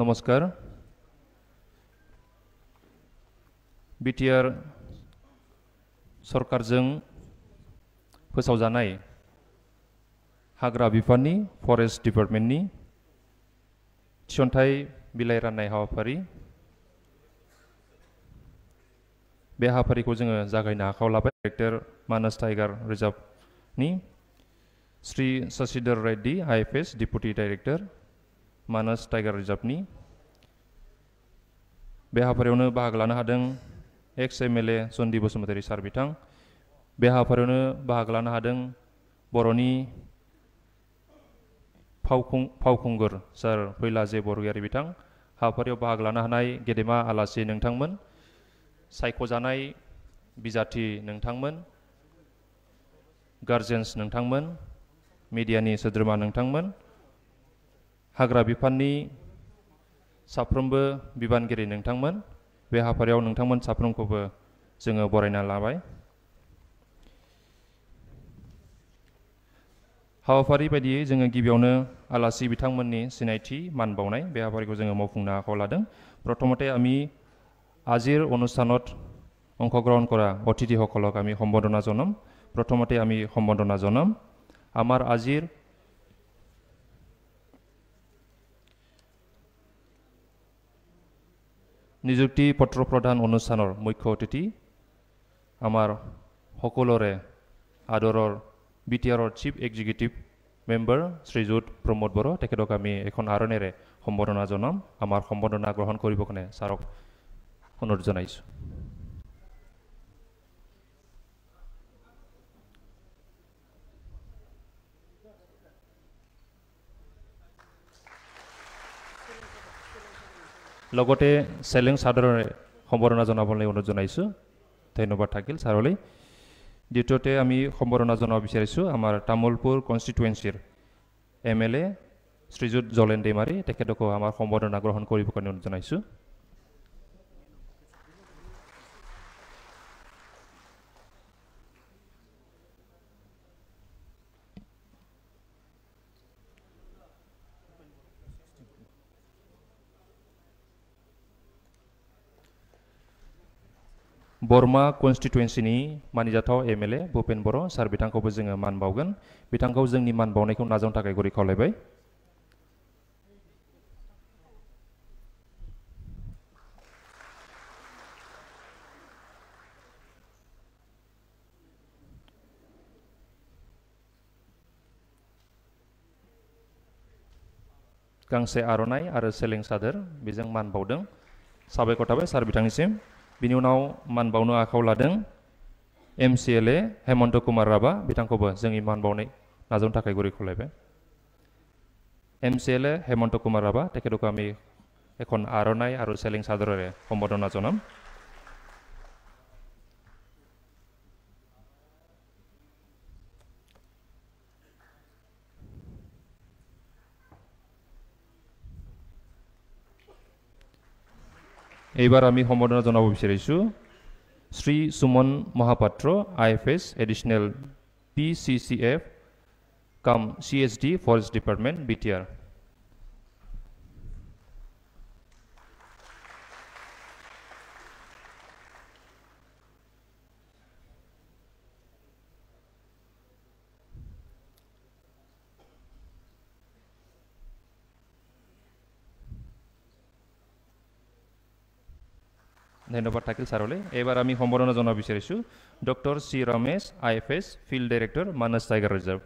नमस्कार बिटिआर सरकारजों फोसावजानाय हाग्रा बिफाननि फरेस्ट डिपार्टमेन्टनि थिसनथाइ बिलाइ राननाय हाबाफारि बे हाबाफारिखौ जोङो जागायनो आखायाव लाबाय। डाइरेक्टर मानास टाइगार रिजार्भनि Shri Shashidhar Reddy IFS deputy director Manas tiger रिजार्भनि बे हाबाफारियावनो बाहागो लानो हादों एक्स एमएलए चन्दि बसुमतारी सार बिथां। बे हाबाफारियावनो बाहागो लानो हादों बर'नि फावखुंगुर सार फैलाजे बरगयारी बिथां। हाबाफारियाव बाहागो लानो हानाय गेदेमा आलासि नोंथांमोन, सायख'जानाय बिजाथि नोंथांमोन, गार्जेन्स नोंथांमोन, मिडियानि सोद्रोमा नोंथांमोन, हाग्रा बिफाननि साफ्रोमबो बिबानगिरि नोंथांमोन, बे हाबाफारियाव नोंथांमोन साफ्रोमखौबो जोङो बरायना लाबाय। हाबाफारि बायदियै जोङो गिबियावनो आलासि बिथांमोननि सिनायथि मान बावनाय बे हाबाफारिखौ जोङो मावफुंनो आखायाव लादों। प्रथमते আমি আজিৰ অনুষ্ঠানত অংশগ্ৰহণ কৰা অতিথিসকলক আমি সম্বৰ্ধনা জনাম। প্ৰথমতে আমি সম্বৰ্ধনা জনাম আমাৰ আজিৰ নিযুক্তি পত্ৰ প্ৰদান অনুষ্ঠানৰ মুখ্য অতিথি আমাৰ সকলোৰে আদৰৰ বিটিআৰৰ চিফ এক্সিকিউটিভ মেম্বাৰ শ্ৰীযুত প্ৰমোদ বড়ো, তেখেতক আমি এখন আৰণেৰে সম্বৰ্ধনা জনাম। আমাৰ সম্বৰ্ধনা গ্ৰহণ কৰিব কাৰণে ছাৰক অনুৰোধ জনাইছোঁ। লগতে চেলেং চাদৰেৰে সম্বৰ্ধনা জনাবলৈ অনুৰোধ জনাইছোঁ। ধন্যবাদ থাকিল ছাৰলৈ। দ্বিতীয়তে আমি সম্বৰ্ধনা জনাব বিচাৰিছোঁ আমাৰ তামোলপুৰ কনষ্টিটুৱেঞ্চিৰ এমএলএ শ্ৰীযুত জলেন दैमारी, তেখেতকো আমাৰ সম্বৰ্ধনা গ্ৰহণ কৰিব কাৰণে অনুৰোধ জনাইছোঁ। बरमा कन्स्टिटुवेन्सिनि मानिजाथाव एमएलए भूपेन बर' सार बिथांखौबो जोङो मान बावगोन। बिथांखौ जोंनि मान बावनायखौ नाजावनो थाखाय गुरै खावलायबाय। गांसे आर'नाइ आरो सेलें सादोर बेजों मान बावदों। साबायखर थाबाय सार बिथांनिसिम। बिनि उनाव मान बावनो आखायाव लादों एमसिएलए हेमन्त कुमार राभा, बिथांखौबो जोंनि मान बावनाय नाजावनो थाखाय गुरै खावलायबाय। एमसिएलए हेमन्त कुमार राभा, তেখেতক আমি এখন আৰণাই আৰু চেলেং চাদৰেৰে সম্বৰ্ধনা জনাম। এইবাৰ আমি সম্বৰ্ধনা জনাব বিচাৰিছোঁ Shri Suman Mohapatra IFS additional PCCF cum CSD forest department BTR. ধন্যবাদ থাকিল ছাৰলৈ। এইবাৰ আমি সম্বৰ্ধনা জনাব বিচাৰিছোঁ doctor C Ramesh IFS field director Manas tiger reserve.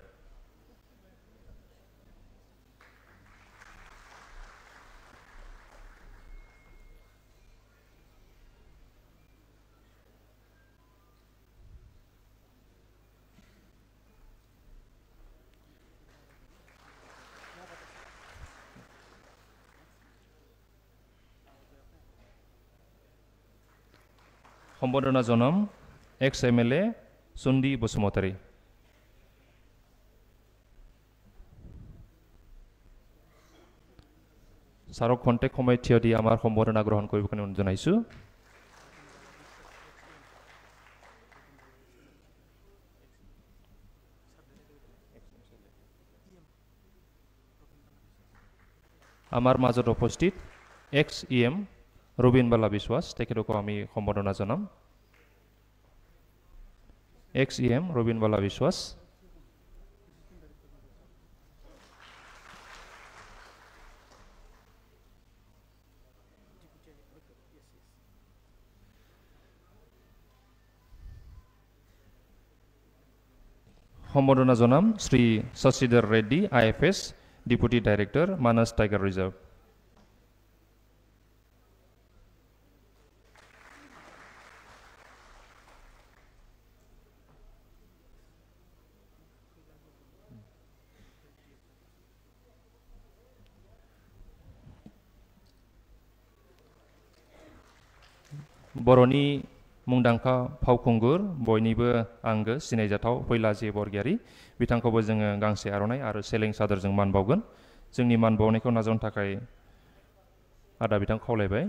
সম্বৰ্ধনা জনাম এক্স এমএলএ চন্দী বসুমতাৰী। ছাৰক খন্তেক সময় থিয় দি আমাৰ সম্বৰ্ধনা গ্ৰহণ কৰিব কাৰণে অনুৰোধ জনাইছোঁ। আমাৰ মাজত উপস্থিত XEM Robin Bala Biswas তেখেতকো আমি সম্বোধনা জনাম XEM Robin Bala Biswas সম্বোধনা জনাম Shri Shashidhar Reddy IFS Deputy Director Manas Tiger Reserve बर'नि मुंदांखा फावखुंगुर बयनिबो आंगो सिनायजाथाव फैलाजि बरगयारी बिथांखौबो जोङो गांसे आर'नाइ आरो सेलें सादरजों मान बावगोन जोंनि मान बावनायखौ नाजावनो थाखाय आदा बिथां खावलायबाय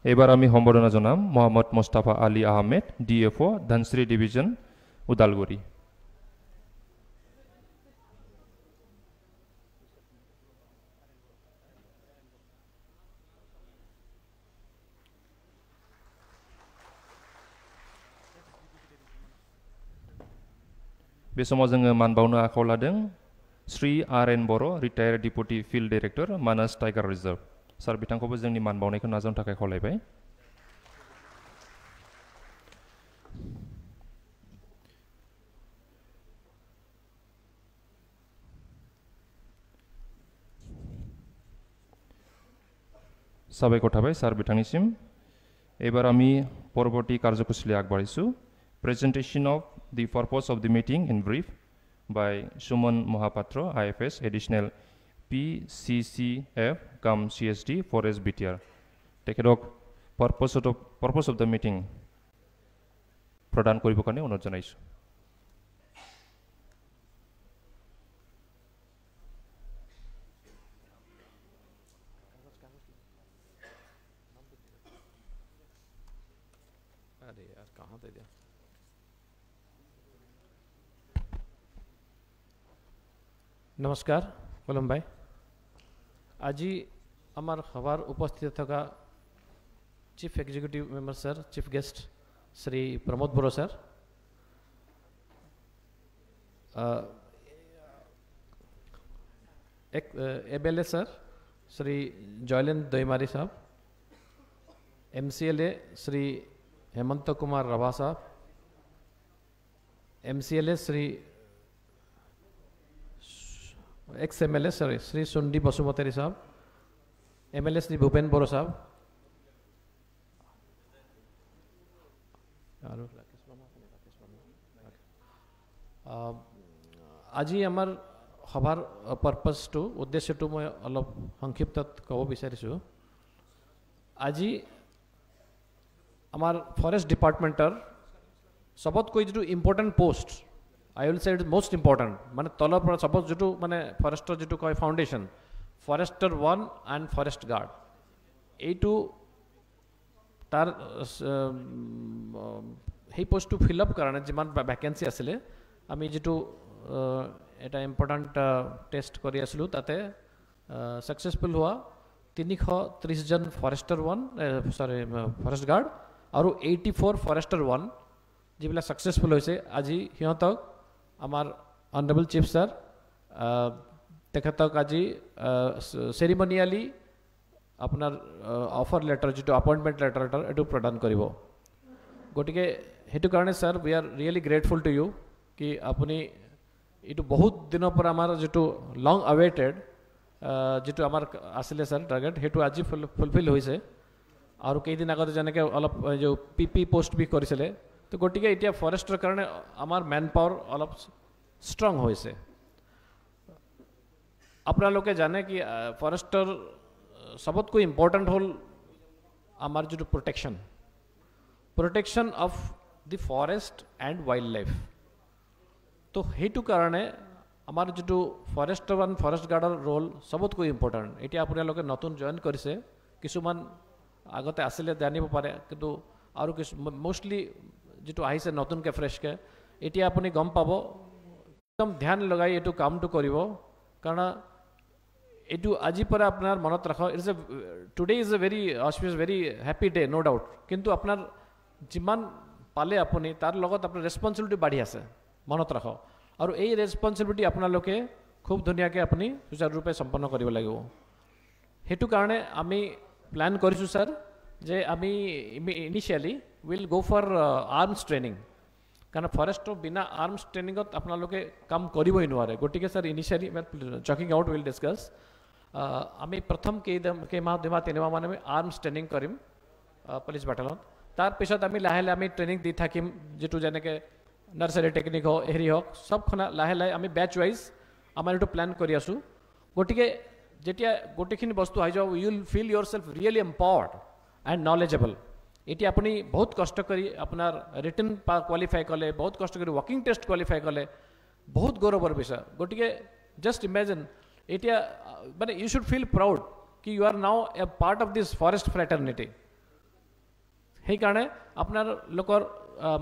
এবার আমি সম্বোধনা জনাম মোহাম্মদ মোস্তাফা আলী আহমেদ DFO ধনশ্রী ডিভিশন উদালগুড়ি बे समाव जोङो मान बावनो आखायाव लादों श्री RN बर' रिटायार्ड deputy field director Manas tiger reserve सार बिथांखौबो जोंनि मान बावनायखौ नाजावनो थाखाय खावलायबाय साबायखर थाबाय सार बिथांनिसिम एबार आमी परवर्ती कार्यसूची आगबारिसु presentation of the purpose of the meeting in brief by Suman Mohapatra IFS additional PCCF cum CSD Forest BTR তেখেতক purpose of the meeting প্ৰদান কৰিব কাৰণে অনুৰোধ জনাইছো अरे यार कहाँ दे दिया नमस्कार कलम भाई आज आमार खबर उपस्थित थका chief executive member sir chief guest Shri Pramod बरो सर एक MLA सर श्री जयलेंद्र दोईमारी साहब MCLA श्री हेमंत कुमार रभा साहब MCLA Shri XMLA sir Shri सुंडी बसुमतारी साहब MLA श्री भूपेन बोरो साहब आज आमार सभार पर्पज टू उद्देश्य टू मैं अलग संक्षिप्त कब विचारिছো आज आमार फरेस्ट डिपार्टमेंटर सबत कोई जो important post I will say it is most important माने तलर पर सपोज जो माने फॉरेस्टर जो कय foundation forester 1 and forest guard ए टू तार हे पोस्ट टू फिल अप करने जिमान वैकेंसी आसिले आमी जो एटा इम्पोर्टेंट टेस्ट करी आसलु ताते सक्सेसफुल हुआ 330 जन फॉरेस्टर 1 सॉरी फॉरेस्ट गार्ड और 84 फॉरेस्टर 1 जिबिला सक्सेसफुल होइसे आज हियतक आमार ऑनरेबल चीफ सर तेखतक आज सेरिमोनियली अपनार ऑफर लेटर जो अपॉइंटमेंट लेटर एटू प्रदान करिवो गतिके हेतु कारणे sir we are really grateful to you कि अपनी इटू बहुत दिनों पर आमार जो लॉन्ग अवेटेड जो आमार आसिले सर टार्गेट हेतु आज फुलफिल होइसे और कई दिन आगते जेनेके अलप जो PP पोस्ट भी करिसिले तो गति के इतना फॉरेस्टर कारण आमार मैन पावर अलग स्ट्रंग होइसे अपना लोके जाने कि फॉरेस्टर सबत को इम्पोर्टेंट होल आमार जो protection of the forest and wildlife तो हेतु कारणे आमार जो फॉरेस्टर वन फॉरेस्ट गार्डर रोल सबत को इम्पोर्टेंट ये अपना लोके नतुन जॉइन करिसे किसुमान আগতে আসলে জানিব পাৰে কিন্তু আৰু কিছু মোস্টলি যেটো আহিছে নতুনকৈ ফ্ৰেছকৈ এতিয়া আপুনি গম পাব একদম ধ্যান লগাই এইটো কামটো কৰিব কাৰণ এইটো আজিৰ পৰা আপোনাৰ মনত ৰাখক it's a today is a very auspicious very happy day no doubt কিন্তু আপোনাৰ যিমান পালে আপুনি তাৰ লগত আপোনাৰ ৰেছপন্সিবিলিটি বাঢ়ি আছে মনত ৰাখক আৰু এই ৰেছপন্সিবিলিটি আপোনালোকে খুব ধুনীয়াকৈ আপুনি সুচাৰুৰূপে সম্পন্ন কৰিব লাগিব সেইটো কাৰণে আমি প্ল্যান কৰিছোঁ স্যাৰ যে আমি initially will go for arms training কাৰণ ফৰেষ্টৰ বিনা আৰ্মছ ট্ৰেইনিঙত আপোনালোকে কাম কৰিবই নোৱাৰে গতিকে sir initially joking out will discuss আমি প্ৰথম কেইমাহ 2-3 মাহ মানে আমি আৰ্মছ ট্ৰেইনিং কৰিম পুলিচ বাটালিয়নত তাৰপিছত আমি লাহে লাহে আমি ট্ৰেইনিং দি থাকিম যেটো যেনেকৈ নাৰ্সাৰী টেকনিক হওক হেৰি হওক সবখনা লাহে লাহে আমি বেচ ৱাইজ আমাৰ এইটো প্ল্যান কৰি আছোঁ গতিকে যেতিয়া গোটেইখিনি বস্তু আহি যাব you will feel yourself really empowered and knowledgeable এতিয়া আপুনি বহুত কষ্ট কৰি আপোনাৰ ৰিটেন কোৱালিফাই ক'লে বহুত কষ্ট কৰি ৱাকিং টেষ্ট কোৱালিফাই ক'লে বহুত গৌৰৱৰ বিষয় গতিকে জাষ্ট ইমেজিন এতিয়া মানে ইউ শুড ফিল প্ৰাউড কি ইউ আৰ নাও এ পাৰ্ট অফ দিছ ফৰেষ্ট ফ্ৰেটাৰ্নিটি সেইকাৰণে আপোনাৰ লোকৰ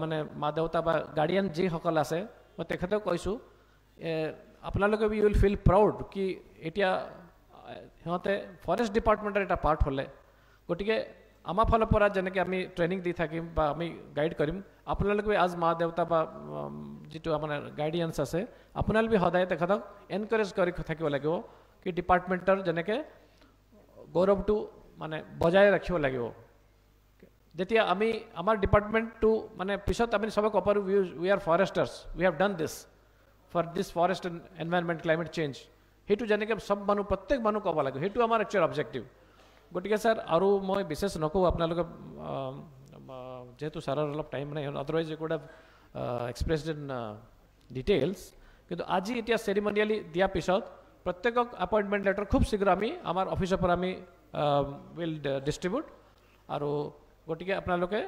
মানে মা দেউতা বা গাৰ্ডিয়ান যিসকল আছে মই তেখেতক কৈছোঁ আপোনালোকে ইউ উইল ফিল প্ৰাউড কি এতিয়া সিহঁতে ফৰেষ্ট ডিপাৰ্টমেণ্টৰ এটা পাৰ্ট হ'লে গতিকে আমাৰ ফালৰ পৰা যেনেকৈ আমি ট্ৰেইনিং দি থাকিম বা আমি গাইড কৰিম আপোনালোকে আজ মা দেউতা বা যিটো আমাৰ গাইডিয়ান্স আছে আপোনালোকে সদায় তেখেতক এনকাৰেজ কৰি থাকিব লাগিব কি ডিপাৰ্টমেণ্টৰ যেনেকৈ গৌৰৱটো মানে বজাই ৰাখিব লাগিব যেতিয়া আমি আমাৰ ডিপাৰ্টমেণ্টটো মানে পিছত আমি সবে ক'ব পাৰোঁ we are foresters we have done this for this forest environment climate change সেইটো যেনেকৈ সব মানুহ প্ৰত্যেক মানুহ ক'ব লাগে সেইটো আমাৰ একচুৱেল অবজেক্টিভ গতিকে স্যাৰ আৰু মই বিশেষ নকওঁ আপোনালোকে যেহেতু ছাৰৰ অলপ টাইম নাই otherwise you could have expressed in details কিন্তু আজি এতিয়া চেৰিমনিয়েলি দিয়াৰ পিছত প্ৰত্যেকক এপইণ্টমেণ্ট লেটাৰ খুব শীঘ্ৰ আমি আমাৰ অফিচৰ পৰা আমি উইল ডিষ্ট্ৰিবিউট আৰু গতিকে আপোনালোকে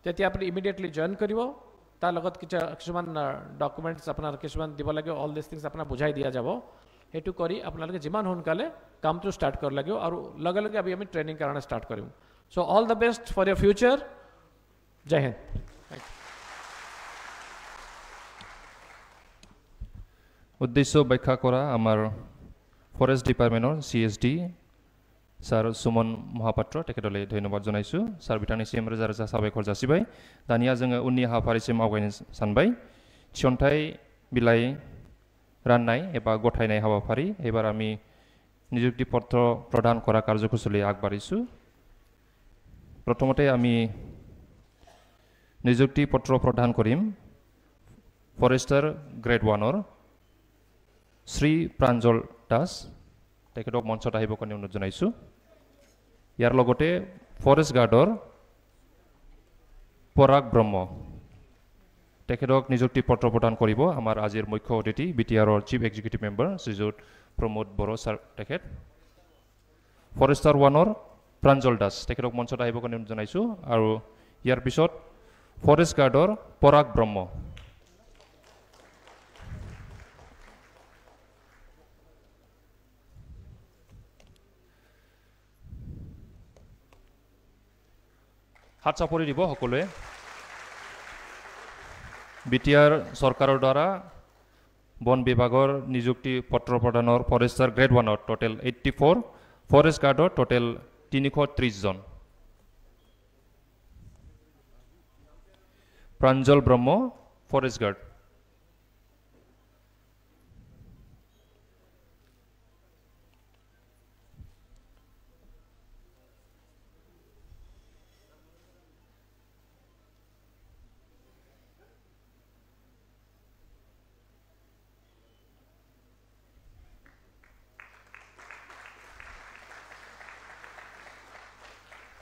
যেতিয়া আপুনি ইমিডিয়েটলি জইন কৰিব তাৰ লগত কিছুমান ডকুমেণ্টছ আপোনাৰ কিছুমান দিব লাগিব অল দিছ থিংছ আপোনাক বুজাই দিয়া যাব সেইটো কৰি আপোনালোকে যিমান সোনকালে কামটো ষ্টাৰ্ট কৰিব লাগিব আৰু লগে লগে আমি ট্ৰেইনিং কাৰণে ষ্টাৰ্ট কৰিম so' all the best for your future Jai Hind উদ্দেশ্য ব্যাখ্যা কৰা আমাৰ ফৰেষ্ট ডিপাৰ্টমেণ্টৰ CSD স্যার সুমন মহাপাত্র তেখেতলৈ ধন্যবাদ জানাইছোঁ স্যার बिथांनिसिम रोजा रोजा साबायखर जासिबाय दानिया जोङो उननि हाबाफारिसिम आवगायनो सानबाय थिसनथाइ बिलाइ राननाय एबा गथायनाय हाबाफारि एबार আমি নিযুক্তি পত্ৰ প্ৰদান কৰা কাৰ্যসূচীলৈ আগবাঢ়িছোঁ প্ৰথমতে আমি নিযুক্তি পত্ৰ প্ৰদান কৰিম ফৰেষ্টাৰ গ্ৰেড 1ৰ শ্ৰী প্ৰাঞ্জল দাস তেখেতক মঞ্চত আহিব কাৰণে অনুৰোধ জনাইছোঁ ইয়াৰ লগতে ফৰেষ্ট গাৰ্ডৰ পৰাগ ব্ৰহ্ম তেখেতক নিযুক্তি পত্ৰ প্ৰদান কৰিব আমাৰ আজিৰ মুখ্য অতিথি BTRৰ চিফ এক্সিকিউটিভ মেম্বাৰ শ্ৰীযুত প্ৰমোদ বড়ো ছাৰ তেখেত ফৰেষ্টাৰ 1ৰ প্ৰাঞ্জল দাস তেখেতক মঞ্চত আহিব কাৰণে অনুৰোধ জনাইছোঁ আৰু ইয়াৰ পিছত ফৰেষ্ট গাৰ্ডৰ পৰাগ ব্ৰহ্ম হাত চাপৰি দিব সকলোৱে BTR চৰকাৰৰ দ্বাৰা বন বিভাগৰ নিযুক্তি পত্ৰ প্ৰদানৰ ফৰেষ্টাৰ গ্ৰেড 1ৰ টোটেল 84 ফৰেষ্ট গাৰ্ডৰ টোটেল 330 জন প্ৰাঞ্জল ব্ৰহ্ম ফৰেষ্ট গাৰ্ড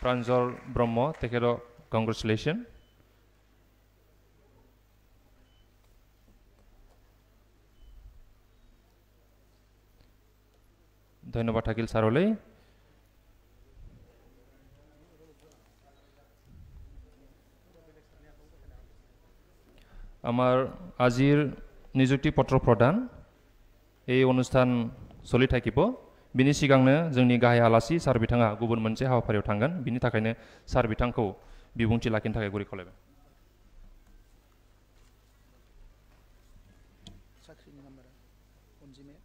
প্ৰাঞ্জল ব্ৰহ্ম তেখেতক কংগ্ৰেচুলেশ্যন ধন্যবাদ থাকিল ছাৰলৈ আমাৰ আজিৰ নিযুক্তি পত্ৰ প্ৰদান এই অনুষ্ঠান চলি থাকিব बिनि सिगांनो जोंनि गाहाय आलासि सार बिथाङा गुबुन मोनसे हाबाफारियाव थांगोन बिनि थाखायनो सार बिथांखौ बिबुंथि लाखिनो थाखाय गुरै खावलायबाय साख्रिनि नाम्बारा अनजिमाया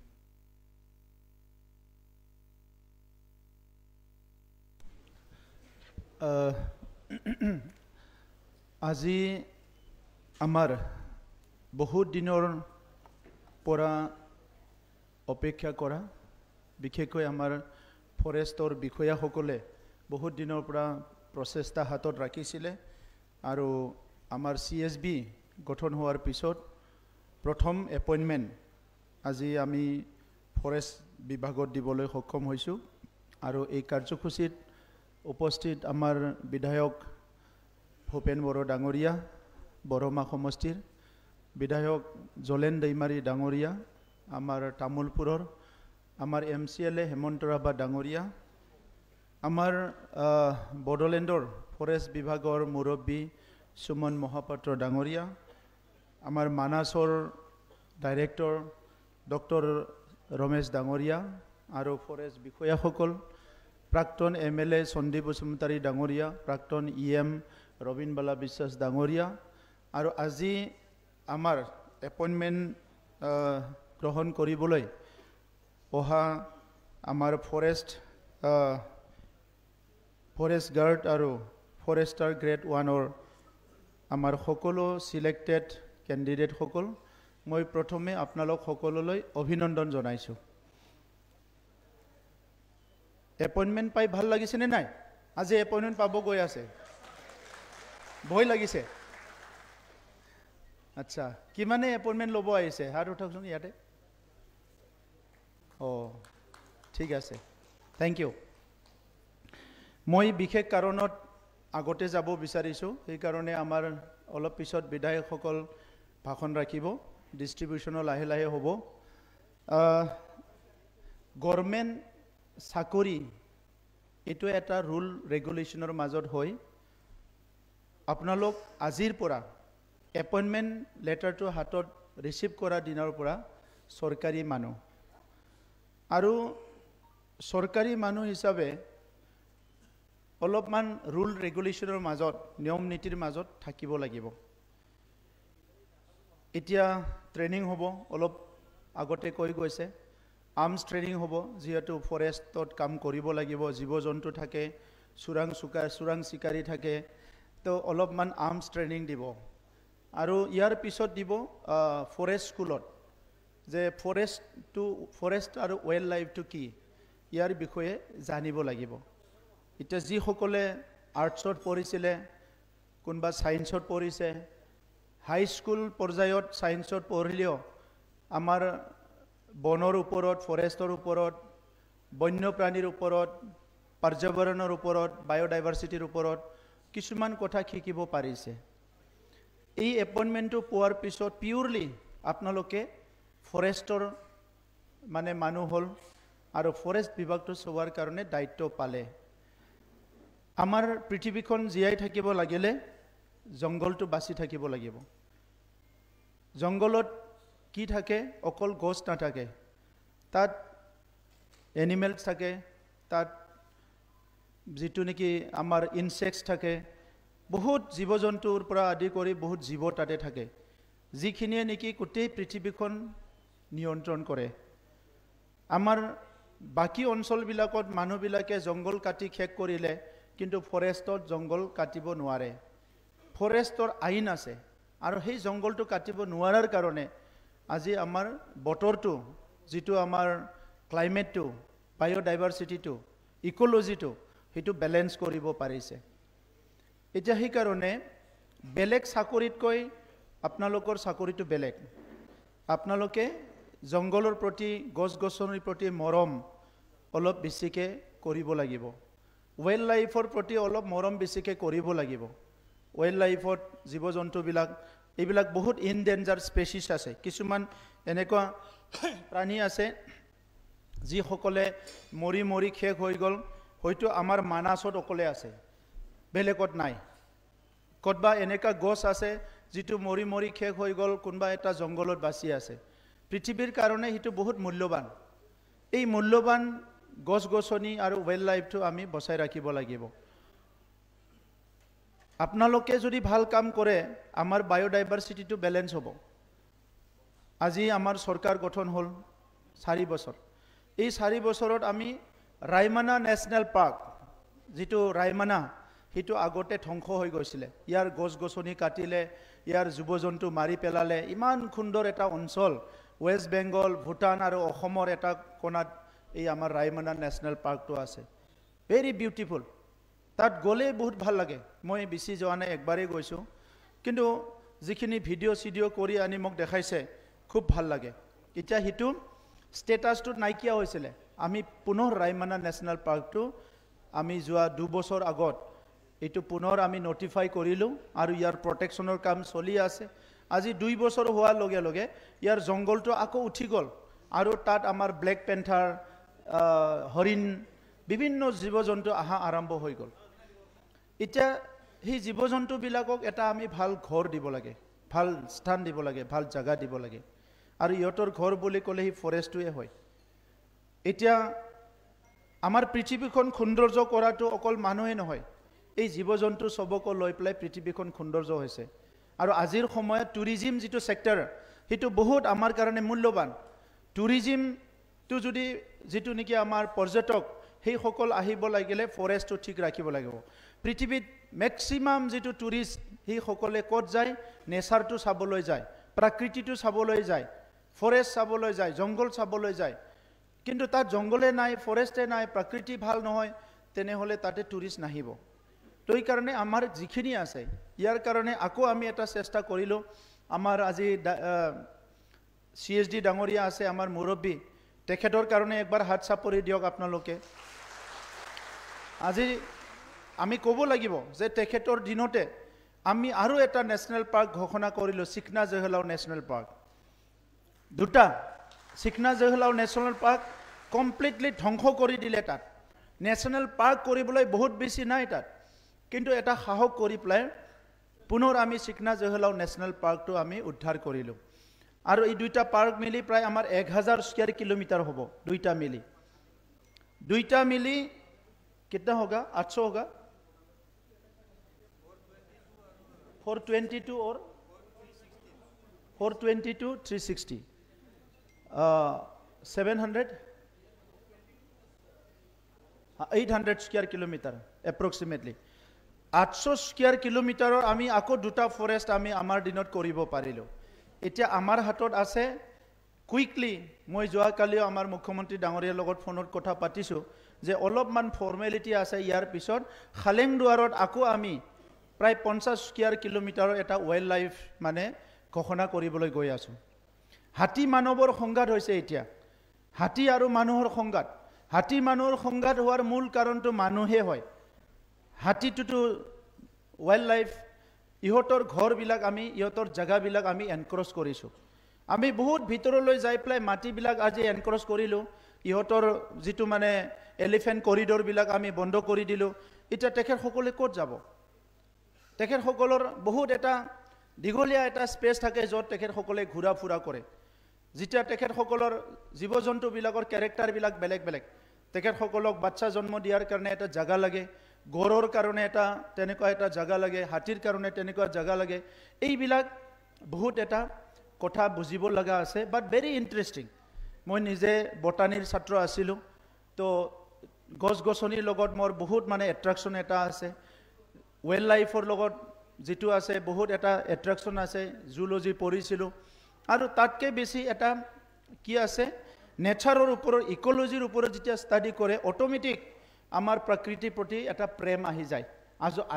আজি আমার বহুত দিনের পৰা অপেক্ষা কৰা বিশেষকৈ আমাৰ ফৰেস্টৰ বিষয়াসকলে বহুত দিনেৰ পৰা প্ৰচেষ্টা হাতত ৰাখিছিলে আৰু আমাৰ CSB গঠন হওয়াৰ পিছত প্ৰথম এপয়েন্টমেন্ট আজি আমি ফৰেস্ট বিভাগত দিবলৈ সক্ষম হইছো আৰু এই কাৰ্যসূচীত উপস্থিত আমাৰ বিধায়ক ভূপেন বড়ো ডাঙৰিয়া বড়মা সমষ্টিৰ বিধায়ক জলেন দৈমাৰী ডাঙৰিয়া আমাৰ তামুলপুৰৰ আমাৰ MCLA হেমন্ত ৰাভা ডাঙৰিয়া আমাৰ বড়োলেণ্ডৰ ফৰেষ্ট বিভাগৰ মুৰব্বী সুমন মহাপাত্ৰ ডাঙৰিয়া আমাৰ মানাসৰ ডাইৰেক্টৰ ডক্টৰ ৰমেশ ডাঙৰিয়া আৰু ফৰেষ্ট বিষয়াসকল প্ৰাক্তন MLA সন্দীপ বসুমতাৰী ডাঙৰিয়া প্ৰাক্তন EM ৰবীন বালা বিশ্বাস ডাঙৰিয়া আৰু আজি আমাৰ এপইণ্টমেণ্ট গ্ৰহণ কৰিবলৈ অহা আমাৰ ফৰেষ্ট গাৰ্ড আৰু ফৰেষ্টাৰ গ্ৰেড 1ৰ আমাৰ সকলো সিলেক্টেড কেণ্ডিডেটসকল মই প্ৰথমে আপোনালোক সকলোলৈ অভিনন্দন জনাইছোঁ এপইণ্টমেণ্ট পাই ভাল লাগিছে নে নাই আজি এপইণ্টমেণ্ট পাব গৈ আছে ভয় লাগিছে আচ্ছা কিমানে এপইণ্টমেণ্ট ল'ব আহিছে হাত উঠাওকচোন ইয়াতে ঠিক আছে থেংক ইউ মই বিশেষ কাৰণত আগতে যাব বিচাৰিছোঁ সেইকাৰণে আমাৰ অলপ পিছত বিধায়কসকল ভাষণ ৰাখিব ডিষ্ট্ৰিবিউশ্যনো লাহে লাহে হ'ব গভৰ্ণমেণ্ট চাকৰি এইটো এটা ৰুল ৰেগুলেশ্যনৰ মাজত হয় আপোনালোক আজিৰ পৰা এপইণ্টমেণ্ট লেটাৰটো হাতত ৰিচিভ কৰা দিনৰ পৰা চৰকাৰী মানুহ আৰু চৰকাৰী মানুহ হিচাপে অলপমান ৰুল ৰেগুলেশ্যনৰ মাজত নিয়ম নীতিৰ মাজত থাকিব লাগিব এতিয়া ট্ৰেইনিং হ'ব অলপ আগতে কৈ গৈছে আৰ্মছ ট্ৰেইনিং হ'ব যিহেতু ফৰেষ্টত কাম কৰিব লাগিব জীৱ জন্তু থাকে চোৰাং চিকাৰী থাকে তো অলপমান আৰ্মছ ট্ৰেইনিং দিব আৰু ইয়াৰ পিছত দিব ফৰেষ্ট স্কুলত যে ফৰেষ্ট আৰু ৱাইল্ড লাইফটো কি ইয়াৰ বিষয়ে জানিব লাগিব এতিয়া যিসকলে আৰ্টছত পঢ়িছিলে কোনোবা ছায়েন্সত পঢ়িছে হাই স্কুল পৰ্যায়ত ছায়েন্সত পঢ়িলেও আমাৰ বনৰ ওপৰত ফৰেষ্টৰ ওপৰত বন্যপ্ৰাণীৰ ওপৰত পৰ্যাবৰণৰ ওপৰত বায়'ডাইভাৰ্চিটিৰ ওপৰত কিছুমান কথা শিকিব পাৰিছে এই এপইণ্টমেণ্টটো পোৱাৰ পিছত পিউৰলি আপোনালোকে ফৰেষ্টৰ মানে মানুহ হ'ল আৰু ফৰেষ্ট বিভাগটো চোৱাৰ কাৰণে দায়িত্ব পালে আমাৰ পৃথিৱীখন জীয়াই থাকিব লাগিলে জংগলটো বাচি থাকিব লাগিব জংগলত কি থাকে অকল গছ নাথাকে তাত এনিমেলছ থাকে তাত যেটো নেকি আমাৰ ইনসেক্টস থাকে বহুত জীৱ জন্তুৰ পৰা আদি কৰি বহুত জীৱ তাতে থাকে যিখিনিয়ে নেকি গোটেই পৃথিৱীখন নিয়ন্ত্ৰণ কৰে আমাৰ বাকি অঞ্চলবিলাকত মানুহবিলাকে জংগল কাটি শেষ কৰিলে কিন্তু ফৰেষ্টত জংগল কাটিব নোৱাৰে ফৰেষ্টৰ আইন আছে আৰু সেই জংগলটো কাটিব নোৱাৰাৰ কাৰণে আজি আমাৰ বতৰটো যেটো আমাৰ ক্লাইমেটটো বায়'ডাইভাৰ্চিটিটো ইকোলজিটো হেতু ব্যালেন্স কৰিব পাৰিছে এতিয়া সেই কাৰণে বেলেগ চাকৰিতকৈ আপোনালোকৰ চাকৰিটো বেলেগ আপোনালোকে জংগলৰ প্ৰতি গছ-গছনিৰ প্ৰতি মৰম অলপ বেছিকে কৰিব লাগিব ৱাইল্ড লাইফৰ প্ৰতি অলপ মৰম বেছিকে কৰিব লাগিব ৱাইল্ড লাইফত জীৱ জন্তুবিলাক এইবিলাক বহুত ইনডেঞ্জাৰ স্পেচিছ আছে কিছুমান এনেকুৱা প্ৰাণী আছে যিসকলে মৰি মৰি শেষ হৈ গ'ল হয়তো আমাৰ মানাসত অকলে আছে বেলেগত নাই কতবা এনেকা গছ আছে যেটো মৰি মৰি শেষ হৈ গ'ল কোনবা এটা জংগলত বাসি আছে পৃথিৱীৰ কাৰণে হেতু বহুত মূল্যৱান এই মূল্যৱান গছ গছনি আৰু ৱাইল্ড লাইফটো আমি বচাই ৰাখিব লাগিব আপোনালোকে যদি ভাল কাম কৰে আমাৰ বায়োডাইভাৰ্সিটিটো ব্যালেন্স হ'ব আজি আমাৰ সৰকাৰ গঠন হ'ল 4 বছৰ এই 4 বছৰত আমি ৰাইমানা ন্যাশনাল পাৰ্ক যেটো ৰাইমানা হেতু আগতে ধ্বংস হৈ গৈছিল ইয়াৰ গছ গছনি কাটিলে ইয়াৰ জীৱ-জন্তু মাৰি পেলালে ইমান সুন্দৰ এটা অঞ্চল ওয়েস্ট বেংগল ভুটান আৰু অসমৰ এটা কোণাত এই আমাৰ ৰাইমানা ন্যাশনাল পাৰ্কটো আছে ভেৰি বিউটিফুল তাত গলে বহুত ভাল লাগে মই বেছি যোৱা নাই একবাৰেই গৈছো কিন্তু যিখিনি ভিডিও কৰি আনি মোক দেখাইছে খুব ভাল লাগে এতিয়া হিটু স্ট্যাটাসটো নাইকিয়া হৈছিল আমি পুনৰ ৰাইমানা ন্যাশনাল পাৰ্কটো আমি যোৱা 2 বছৰ আগত এটো পুনৰ আমি নোটিফাই কৰিলো আৰু ইয়াৰ প্ৰটেকচনৰ কাম চলি আছে আজি 2 বছৰ হোৱাৰ লগে লগে ইয়াৰ জংগলটো আকৌ উঠি গল আৰু তাত আমাৰ ব্ল্যাক পেন্থাৰ হৰিণ বিভিন্ন জীৱ-জন্তু আহা আৰম্ভ হৈ গল এতিয়া এই জীৱ-জন্তু বিলাকক এটা আমি ভাল ঘৰ দিব লাগে ভাল স্থান দিব লাগে ভাল জায়গা দিব লাগে আৰু ইহঁতৰ ঘৰ বুলি ক'লে এই ফৰেষ্টটোৱে হয় এতিয়া আমাৰ পৃথিৱীখন সৌন্দৰ্য কৰাটো অকল মানুহে নহয় এই জীৱ-জন্তু সবক লৈ পেলাই পৃথিৱীখন সৌন্দৰ্য হৈছে আৰু আজিৰ সময়ত টুৰিজম যেটো সেক্টৰ হেতু বহুত আমাৰ কাৰণে মূল্যবান টুৰিজম তো যদি যেটো নেকি আমাৰ পৰ্যটক সেই সকল আহিব লাগিলে ফৰেষ্টটো ঠিক ৰাখিব লাগিব পৃথিৱীত ম্যাক্সিমাম যেটো টুৰিষ্ট সেই সকলে ক'ত যায় নেচাৰটো চাবলৈ যায় প্ৰকৃতিটো চাবলৈ যায় ফৰেষ্ট চাবলৈ যায় জংগল চাবলৈ যায় কিন্তু তাত জংগলে নাই ফৰেষ্টে নাই প্ৰকৃতি ভাল নহয় তেনেহলে তাতে টুৰিষ্ট নাহিব তো এই কাৰণে আমাৰ যিখিনি আছে ইয়াৰ কাৰণে আকৌ আমি এটা চেষ্টা কৰিলো আমাৰ আজি CSD ডাঙৰীয়া আছে আমাৰ মুৰব্বী তেখেতৰ কাৰণে একবাৰ হাত চাপৰি দিয়ক আপোনালোকে আজি আমি ক'ব লাগিব যে তেখেতৰ দিনতে আমি আৰু এটা ন্যাশনাল পাৰ্ক ঘোষণা কৰিলো চিকনা জহলাও ন্যাশনাল পাৰ্ক দুটা চিকনা জহলাও ন্যাশনাল পাৰ্ক কমপ্লিটলি ধ্বংস কৰি দিলে তাত ন্যাশনাল পাৰ্ক কৰিবলৈ বহুত বেছি নাই তাত কিন্তু এটা সাহস কৰি প্লাই পুনৰ আমি চিকনা জহলাও ন্যাশনাল পাৰ্কটো আমি উদ্ধাৰ কৰিলো আৰু এই দুইটা পাৰ্ক মিলি প্ৰায় আমাৰ 1000 স্কয়াৰ কিলোমিটাৰ হ'ব দুইটা মিলি कितना होगा 800 होगा 422 और 422 360 700 800 square kilometre approximately 800 square kilometre आमी आको दुटा फरेस्ट आमी आमार दिनत करिब पारिलो এতিয়া আমাৰ হাতত আছে কুইকলি মই যোৱা কালি আমাৰ মুখ্যমন্ত্ৰী ডাঙৰীয়াৰ লগত ফোনত কথা পাতিছো যে অলপমান ফৰ্মেলিটি আছে ইয়াৰ পিছত খালেং দুৱাৰত আকো আমি প্ৰায় 50 স্কয়াৰ কিলোমিটাৰৰ এটা ওয়াইল্ড লাইফ মানে ঘোষণা কৰিবলৈ গৈ আছো হাতী মানৱৰ সংঘাত হৈছে এতিয়া হাতী আৰু মানুহৰ সংঘাত হাতী মানুহৰ সংঘাত হোৱাৰ মূল কাৰণটো মানুহে হয় হাতীটো ওয়াইল্ড লাইফ ইহতৰ ঘৰ বিলাক আমি ইহতৰ জায়গা বিলাক আমি এনক্ৰছ কৰিছো আমি বহুত ভিতৰলৈ যাই প্লাই মাটি বিলাক আজি এনক্ৰছ কৰিলো ইহতৰ যেটো মানে এলিফেন্ট কৰিডৰ বিলাক আমি বন্ধ কৰি দিলো এটা তেখেত সকলে ক'ত যাব তেখেত সকলৰ বহুত এটা দিগলীয়া এটা স্পেচ থাকে যত তেখেত সকলে ঘুৰা ফুৰা কৰে যেতিয়া তেখেত সকলৰ জীৱ-জন্তু বিলাকৰ ক্যাৰেক্টাৰ বিলাক বেলেগ বেলেগ তেখেত সকলক বাচ্চা জন্ম দিয়াৰ কাৰণে এটা জায়গা লাগে গৰৰ কাৰণে এটা তেনেকুৱা এটা জায়গা লাগে হাতীৰ কাৰণে তেনেকুৱা জায়গা লাগে এইবিলাক বহুত এটা কথা বুজিব লগা আছে বাট ভেৰি ইন্টাৰেষ্টিং মই নিজে বটানীৰ ছাত্ৰ আছিলো তো গছ গছনিৰ লগত মোৰ বহুত মানে এট্ৰাকচন এটা আছে ওয়াইল্ড লাইফৰ লগত যেটো আছে বহুত এটা এট্ৰাকচন আছে জুলজি পঢ়িছিলো আৰু তাতকে বেছি এটা কি আছে নেচাৰৰ ওপৰত ইকোলজিৰ ওপৰত যেতিয়া ষ্টাডি কৰে অটোমেটিক আমাৰ প্ৰকৃতিৰ প্ৰতি এটা প্ৰেম আহি যায়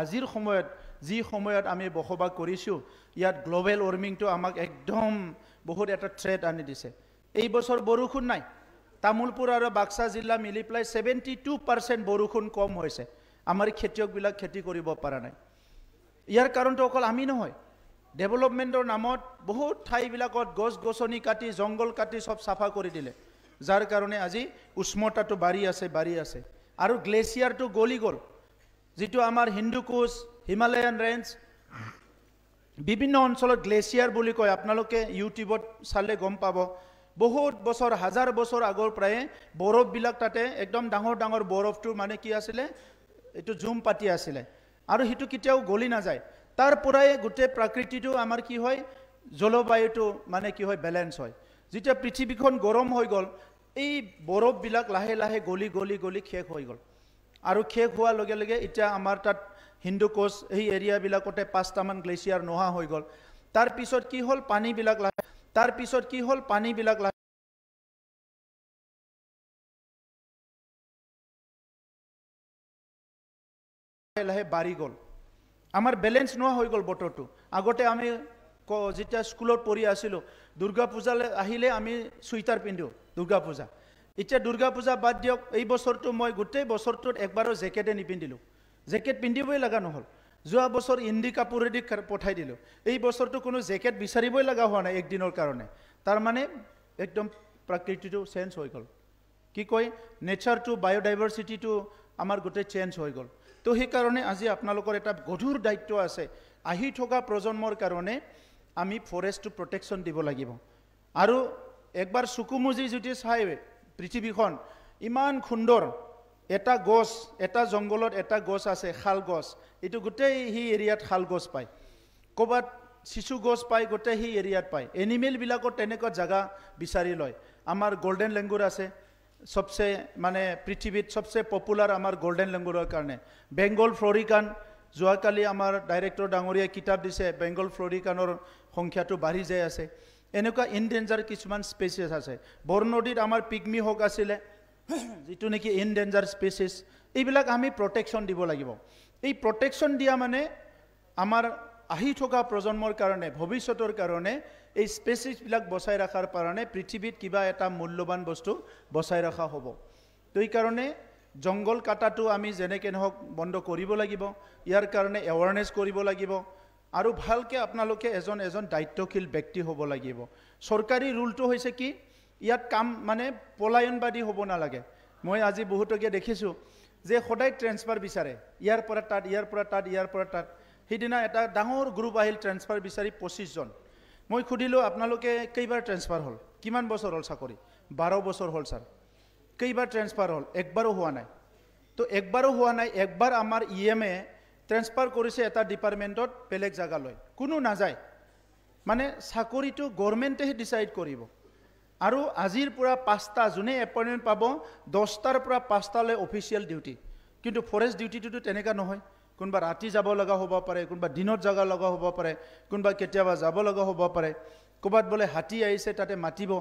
আজিৰ সময়ত যি সময়ত আমি বসবাস কৰিছো ইয়াত গ্লোবাল ওয়াৰ্মিংটো আমাক একদম বহুত এটা থ্ৰেট আনি দিছে এই বছৰ বৰষুণ নাই তামুলপুৰ আৰু বাক্সা জিলা মিলি প্লাই 72% বৰষুণ কম হৈছে আমাৰ খেতিয়ক বিলাক খেতি কৰিব পৰা নাই ইয়াৰ কাৰণটো অকল আমি নহয় ডেভেলপমেন্টৰ নামত বহুত ঠাই বিলাকত গছ গছনি কাটি জংগল কাটি সব সাফা কৰি দিলে যাৰ কাৰণে আজি উষ্ণতাটো বাঢ়ি আছে আৰু গ্লেচিয়াৰটো গলি গল যেটো আমাৰ হিন্দুকুশ হিমালয়ান ৰেঞ্জ বিভিন্ন অঞ্চলত গ্লেচিয়াৰ বুলি কয় আপোনালোকে ইউটিউবত চালে গম পাব বহুত বছৰ হাজাৰ বছৰ আগৰ পৰাই বৰফবিলাক তাতে একদম ডাঙৰ ডাঙৰ বৰফটো মানে কি আছিলে এইটো জুম পাতি আছিলে আৰু সেইটো কেতিয়াও গলি নাযায় তাৰ পৰাই গোটেই প্ৰকৃতিটো আমাৰ কি হয় জলবায়ুটো মানে কি হয় ব্যালেন্স হয় যেতিয়া পৃথিৱীখন গৰম হৈ গল এই বৰফবিলাক লাহে লাহে গলি গলি গলি শেষ হৈ গল আৰু শেষ হোৱাৰ লগে লগে এতিয়া আমাৰ তাত হিন্দু কোষ এই এৰিয়াবিলাকতে 5টামান গ্লেচিয়াৰ নোহোৱা হৈ গল তাৰ পিছত কি হল পানীবিলাক লাহে বাঢ়ি গল আমাৰ ব্যালেন্স নোহোৱা হৈ গল বতৰটো আগতে আমি যেতিয়া স্কুলত পঢ়ি আছিলোঁ দুৰ্গা পূজালৈ আহিলে আমি চুইটাৰ পিন্ধো দুৰ্গা পূজা এতিয়া দুৰ্গা পূজা বাদ দিয়ক এই বছৰটো মই গোটেই বছৰটোত একবাৰো জেকেটে নিপিন্ধিলোঁ জেকেট পিন্ধিবই লগা নহ'ল যোৱা বছৰ ইন্দি কাপোৰেদি পঠাই দিলোঁ এই বছৰটো কোনো জেকেট বিচাৰিবই লগা হোৱা নাই একদিনৰ কাৰণে তাৰ মানে একদম প্ৰকৃতিটো চেঞ্জ হৈ গল কি কয় নেচাৰটো বায়োডাইভাৰ্চিটিটো আমাৰ গোটেই চেঞ্জ হৈ গল তো সেই কাৰণে আজি আপোনালোকৰ এটা গধুৰ দায়িত্ব আছে আহি থকা প্ৰজন্মৰ কাৰণে আমি ফৰেষ্টটো প্ৰটেকশ্যন দিব লাগিব আৰু একবাৰ চুকুমুজি যদি চাই পৃথিৱীখন ইমান সুন্দৰ এটা গছ এটা জংগলত এটা গছ আছে শাল গছ এইটো গোটেই হি এৰিয়াত শাল গছ পায় ক'বাত শিশু গছ পায় গোটেই হি এৰিয়াত পায় এনিমেলবিলাকৰ তেনেকুৱা জাগা বিচাৰি লয় আমাৰ গোল্ডেন লেংগুৰ আছে সবচে মানে পৃথিৱীত সবচে পপুলাৰ আমাৰ গোল্ডেন লেংগুৰৰ কাৰণে বেংগল ফ্লৰিকান যোৱাকালি আমাৰ ডাইৰেক্টৰ ডাঙৰীয়াই কিতাপ দিছে বেংগল ফ্লৰিকানৰ সংখ্যাটো বাঢ়ি যায় আছে এনেকুৱা ইনডেঞ্জাৰ কিছুমান স্পেচিছ আছে বৰনদীত আমাৰ পিগমি হক আছিলে যেটো নেকি ইনডেঞ্জাৰ স্পেচিছ এইবিলাক আমি প্ৰটেকশ্যন দিব লাগিব এই প্ৰটেকশ্যন দিয়া মানে আমাৰ আহি থকা প্ৰজন্মৰ কাৰণে ভৱিষ্যতৰ কাৰণে এই স্পেচিছবিলাক বচাই ৰাখাৰ কাৰণে পৃথিৱীত কিবা এটা মূল্যৱান বস্তু বচাই ৰখা হ'ব তো এই কাৰণে জংগল কাটাটো আমি যেনেকৈ নহওক বন্ধ কৰিব লাগিব ইয়াৰ কাৰণে এৱাৰনেছ কৰিব লাগিব আৰু ভালকে আপোনালোকে এজন দায়িত্বশীল ব্যক্তি হ'ব লাগিব চৰকাৰী ৰুলটো হৈছে কি ইয়াত কাম মানে পলায়নবাদী হ'ব নালাগে মই আজি বহুতকে দেখিছোঁ যে সদায় ট্ৰেন্সফাৰ বিচাৰে ইয়াৰ পৰা তাত ইয়াৰ পৰা তাত ইয়াৰ পৰা তাত সেইদিনা এটা ডাঙৰ গ্ৰুপ আহিল ট্ৰেন্সফাৰ বিচাৰি 25 জন মই খুদিলোঁ আপোনালোকে কেইবাৰ ট্ৰেন্সফাৰ হ'ল কিমান বছৰ হ'ল চাকৰি 12 বছৰ হ'ল ছাৰ কেইবাৰ ট্ৰেন্সফাৰ হ'ল একবাৰো হোৱা নাই তো একবাৰো হোৱা নাই একবাৰ আমাৰ ইএমএ ট্ৰেন্সফাৰ কৰিছে এটা ডিপাৰ্টমেণ্টত বেলেগ জাগালৈ কোনো নাযায় মানে চাকৰিটো গভৰ্ণমেণ্টেহে ডিসাইড কৰিব আৰু আজিৰ পৰা 5টা জুনে এপইণ্টমেণ্ট পাব 10টাৰ পৰা 5টালৈ অফিচিয়েল ডিউটি কিন্তু ফৰেষ্ট ডিউটিটো তেনেকা নহয় কোনবা ৰাতি যাব লগা হ'ব পাৰে কোনবা দিনত জাগা লগা হ'ব পাৰে কোনবা কেতিয়াবা যাব লগা হ'ব পাৰে ক'বাত বলে হাতী আহিছে তাতে মাতিব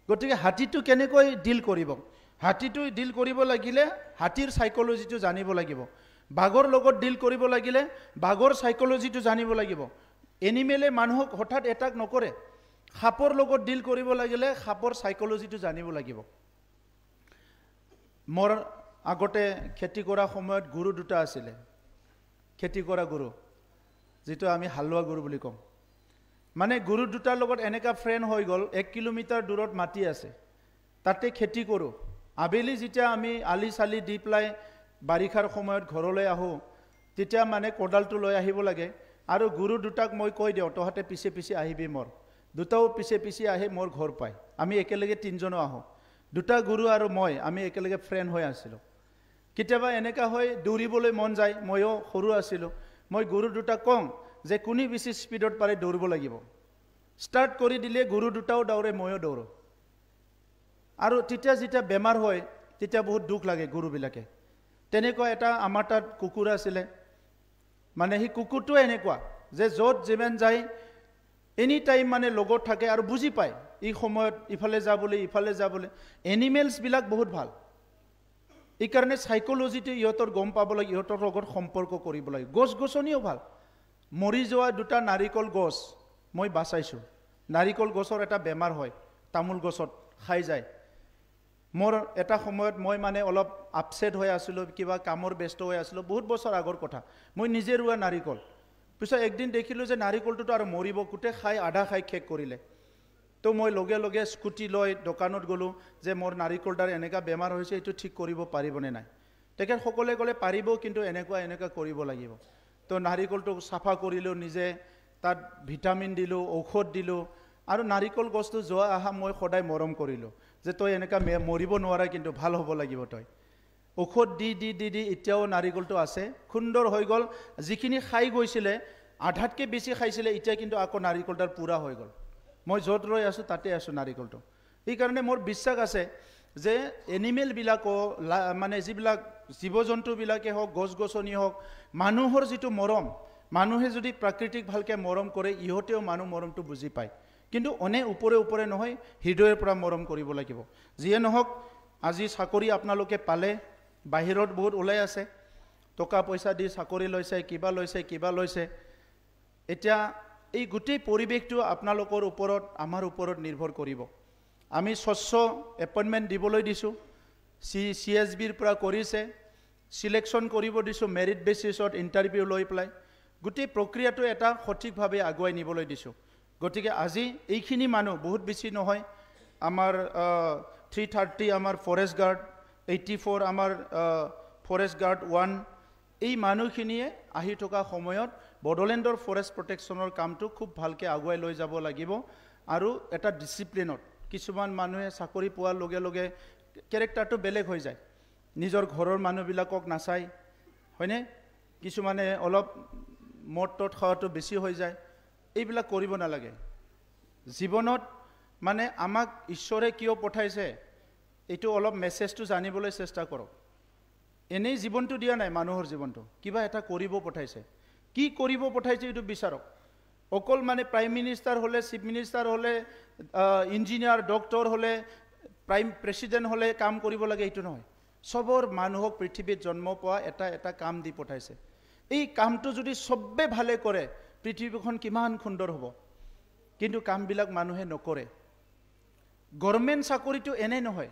গতিকে হাতীটো কেনেকৈ ডিল কৰিব হাতীটো ডিল কৰিব লাগিলে হাতীৰ সাইকোলজিটো জানিব লাগিব বাঘৰ লগত ডিল কৰিব লাগিলে বাঘৰ সাইকোলজিটো জানিব লাগিব এনিমেলে মানুহক হঠাৎ এটাক নকৰে সাপৰ লগত ডিল কৰিব লাগিলে সাপৰ সাইকোলজিটো জানিব লাগিব মোৰ আগতে খেতি কৰা সময়ত গুৰু দুটা আছিল খেতি কৰা গুৰু যেটো আমি হালুৱা গুৰু বুলি কম মানে গুৰু দুটাৰ লগত এনেকা ফ্ৰেন্ড হৈ গল 1 কিলোমিটাৰ দূৰত মাটি আছে তাতে খেতি কৰো আবেলি যেতিয়া আমি আলি সালি দি প্লাই বাৰিখাৰ সময়ত ঘৰলৈ আহো তেতিয়া মানে কোডালটো লৈ আহিব লাগে আৰু গুৰু দুটাক মই কৈ দিও তহতে পিছে পিছে আহিবি মোৰ দুটাও পিছে পিছে আহে মোৰ ঘৰ পায় আমি একেলগে তিনজনো আহো দুটা গুৰু আৰু মই আমি একেলগে ফ্ৰেন্ড হৈ আছিলো কেতিয়াবা এনেকা হয় দৌৰিবলৈ মন যায় ময়ো সৰু আছিলো মই গুৰু দুটা কম যে কোনি বেছি স্পিডত পাৰে দৌৰিব লাগিব স্টাৰ্ট কৰি দিলে গুৰু দুটাও দৌৰে ময়ো দৌৰো আৰু তেতিয়া যেতিয়া বেমাৰ হয় তেতিয়া বহুত দুখ লাগে গুৰুবিলাকে তেনেকুৱা এটা আমাৰ তাত কুকুৰ আছিল মানে হি কুকুৰটো এনেকুৱা যে যত যিমান যায় এনি টাইম মানে লগত থাকে আৰু বুজি পায় এই সময়ত ইফালে যাবলৈ এনিমেলছ বিলাক বহুত ভাল এই কাৰণে সাইকোলজিটো ইহঁতৰ গম পাব লাগে ইহঁতৰ লগত সম্পৰ্ক কৰিব লাগে গছ গছনিও ভাল মৰি যোৱা দুটা নাৰিকল গছ মই বাচাইছো নাৰিকল গছৰ এটা বেমাৰ হয় তামোল গছত খাই যায় মোৰ এটা সময়ত মই মানে অলপ আপসেট হৈ আছিলো কিবা কামৰ ব্যস্ত হৈ আছিলো বহুত বছৰ আগৰ কথা মই নিজে ৰুৱা নাৰিকল পিছত একদিন দেখিলো যে নাৰিকলটো আৰু মৰিব কুটে খাই আধা খাই খেক কৰিলে তো মই লগে লগে স্কুটি লৈ দোকানত গলো যে মোৰ নাৰিকলডাৰ এনেকা বেমাৰ হৈছে এটো ঠিক কৰিব পাৰিবনে নাই তেখেত সকলে গলে পাৰিব কিন্তু এনেকুৱা কৰিব লাগিব তো নাৰিকলটো সাফা কৰিলো নিজে তাত ভিটামিন দিলো ঔষধ দিলো আৰু নাৰিকল গছটো যোৱা আহা মই সদায় মৰম কৰিলোঁ যে তই এনেকুৱা মৰিব নোৱাৰা কিন্তু ভাল হ'ব লাগিব তই ঔষধ দি দি দি দি এতিয়াও নাৰিকলটো আছে সুন্দৰ হৈ গ'ল যিখিনি খাই গৈছিলে আধাতকৈ বেছি খাইছিলে এতিয়া কিন্তু আকৌ নাৰিকলটাৰ পূৰা হৈ গ'ল মই য'ত ৰৈ আছোঁ তাতে আছোঁ নাৰিকলটো সেইকাৰণে মোৰ বিশ্বাস আছে যে এনিমেলবিলাকো মানে যিবিলাক জীৱ জন্তুবিলাকে হওক গছ গছনি হওক মানুহৰ যিটো মৰম মানুহে যদি প্ৰাকৃতিক ভালকৈ মৰম কৰে ইহঁতেও মানুহ মৰমটো বুজি পায় কিন্তু অনে ওপৰে ওপৰে নহয় হৃদয়ৰ পৰা মৰম কৰিব লাগিব যিয়ে নহওক আজি চাকৰি আপোনালোকে পালে বাহিৰত বহুত ওলাই আছে টকা পইচা দি চাকৰি লৈছে কিবা লৈছে এতিয়া এই গোটেই পৰিৱেশটো আপোনালোকৰ ওপৰত আমাৰ ওপৰত নিৰ্ভৰ কৰিব আমি স্বচ্ছ এপইণ্টমেণ্ট দিবলৈ দিছোঁ CSBৰ পৰা কৰিছে সিলেকশ্যন কৰিব দিছোঁ মেৰিট বেচিছত ইণ্টাৰভিউ লৈ পেলাই গোটেই প্ৰক্ৰিয়াটো এটা সঠিকভাৱে আগুৱাই নিবলৈ দিছোঁ গতিকে আজি এইখিনি মানুহ বহুত বেছি নহয় আমাৰ 330 আমাৰ ফৰেষ্ট গাৰ্ড 84 আমাৰ ফৰেষ্ট গাৰ্ড 1 এই মানুহখিনিয়ে আহি থকা সময়ত বড়োলেণ্ডৰ ফৰেষ্ট প্ৰটেকশ্যনৰ কামটো খুব ভালকৈ আগুৱাই লৈ যাব লাগিব আৰু এটা ডিচিপ্লিনত কিছুমান মানুহে চাকৰি পোৱাৰ লগে লগে কেৰেক্টাৰটো বেলেগ হৈ যায় নিজৰ ঘৰৰ মানুহবিলাকক নাচায় হয়নে কিছুমানে অলপ মদ তত খোৱাটো বেছি হৈ যায় এইবিলাক কৰিব নালাগে জীৱনত মানে আমাক ঈশ্বৰে কিয় পঠাইছে এইটো অলপ মেছেজটো জানিবলৈ চেষ্টা কৰক এনেই জীৱনটো দিয়া নাই মানুহৰ জীৱনটো কিবা এটা কৰিব পঠাইছে কি কৰিব পঠাইছে এইটো বিচাৰক অকল মানে প্ৰাইম মিনিষ্টাৰ হ'লে চিফ মিনিষ্টাৰ হ'লে ইঞ্জিনিয়াৰ ডক্টৰ হ'লে প্ৰেছিডেণ্ট হ'লে কাম কৰিব লাগে এইটো নহয় চবৰ মানুহক পৃথিৱীত জন্ম পোৱা এটা কাম দি পঠাইছে এই কামটো যদি চবে ভালে কৰে পৃথিৱীখন কিমান সুন্দৰ হ'ব কিন্তু কামবিলাক মানুহে নকৰে গভৰ্ণমেণ্ট চাকৰিটো এনে নহয়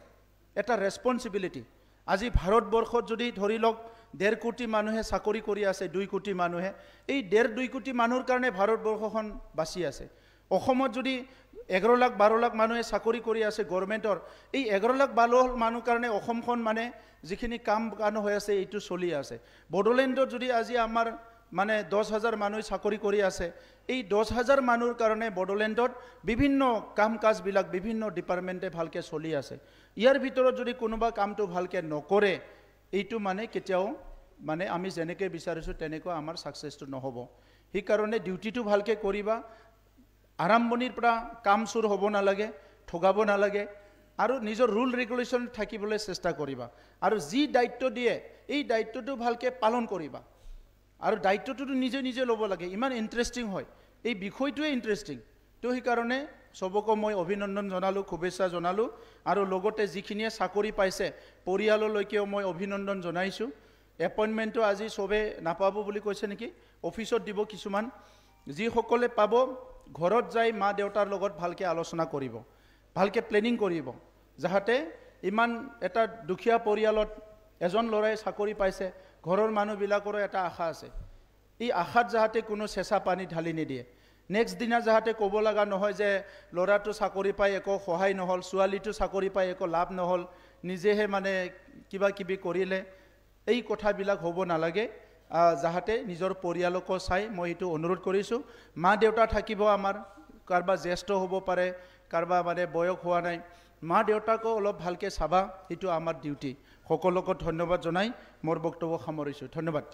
এটা ৰেছপন্সিবিলিটি আজি ভাৰতবৰ্ষত যদি ধৰি লওক 1.5 কোটি মানুহে চাকৰি কৰি আছে 2 কোটি মানুহে এই 1.5-2 কোটি মানুহৰ কাৰণে ভাৰতবৰ্ষখন বাচি আছে অসমত যদি 11 লাখ 12 লাখ মানুহে চাকৰি কৰি আছে গভৰ্ণমেণ্টৰ এই 11 লাখ 12 মানুহ কাৰণে অসমখন মানে যিখিনি কাম হৈ আছে এইটো চলি আছে বড়োলেণ্ডত যদি আজি আমাৰ মানে 10,000 মানুহ চাকৰি কৰি আছে এই 10,000 মানুহৰ কাৰণে বড়োলেণ্ডত বিভিন্ন কাম কাজবিলাক বিভিন্ন ডিপাৰ্টমেণ্টে ভালকৈ চলি আছে ইয়াৰ ভিতৰত যদি কোনোবা কামটো ভালকৈ নকৰে এইটো মানে কেতিয়াও মানে আমি যেনেকৈ বিচাৰিছোঁ তেনেকুৱা আমাৰ সাকসেসটো নহ'ব সেইকাৰণে ডিউটিটো ভালকৈ কৰিবা আৰম্ভণিৰ পৰা কাম চুৰ হ'ব নালাগে ঠগাব নালাগে আৰু নিজৰ ৰুল ৰেগুলেশ্যন থাকিবলৈ চেষ্টা কৰিবা আৰু যি দায়িত্ব দিয়ে এই দায়িত্বটো ভালকৈ পালন কৰিবা আৰু দায়িত্বটো নিজে নিজে ল'ব লাগে ইমান ইন্টাৰেষ্টিং হয় এই বিষয়টোৱে ইন্টাৰেষ্টিং তো সেইকাৰণে সবকো মই অভিনন্দন জনালোঁ শুভেচ্ছা জনালোঁ আৰু লগতে যিখিনিয়ে চাকৰি পাইছে পৰিয়াললৈকেও মই অভিনন্দন জনাইছোঁ এপইণ্টমেণ্টটো আজি সবে নাপাব বুলি কৈছে নেকি অফিচত দিব কিছুমান যিসকলে পাব ঘৰত যাই মা দেউতাৰ লগত ভালকৈ আলোচনা কৰিব ভালকৈ প্লেনিং কৰিব যাতে ইমান এটা দুখীয়া পৰিয়ালত এজন ল'ৰাই চাকৰি পাইছে ঘৰৰ মানুহবিলাকৰো এটা আশা আছে এই আশাত যাতে কোনো চেঁচা পানী ঢালি নিদিয়ে নেক্সট দিনা যাতে ক'ব লগা নহয় যে ল'ৰাটো চাকৰি পাই একো সহায় নহ'ল ছোৱালীটো চাকৰি পাই একো লাভ নহ'ল নিজেহে মানে কিবা কিবি কৰিলে এই কথাবিলাক হ'ব নালাগে যাতে নিজৰ পৰিয়ালকো চাই মই এইটো অনুৰোধ কৰিছোঁ মা দেউতা থাকিব আমাৰ কাৰোবাৰ জ্যেষ্ঠ হ'ব পাৰে কাৰোবাৰ মানে বয়স হোৱা নাই মা দেউতাকো অলপ ভালকৈ চাবা এইটো আমাৰ ডিউটি সকলোকে ধন্যবাদ জনাই মোৰ বক্তব্য সামৰিছোঁ ধন্যবাদ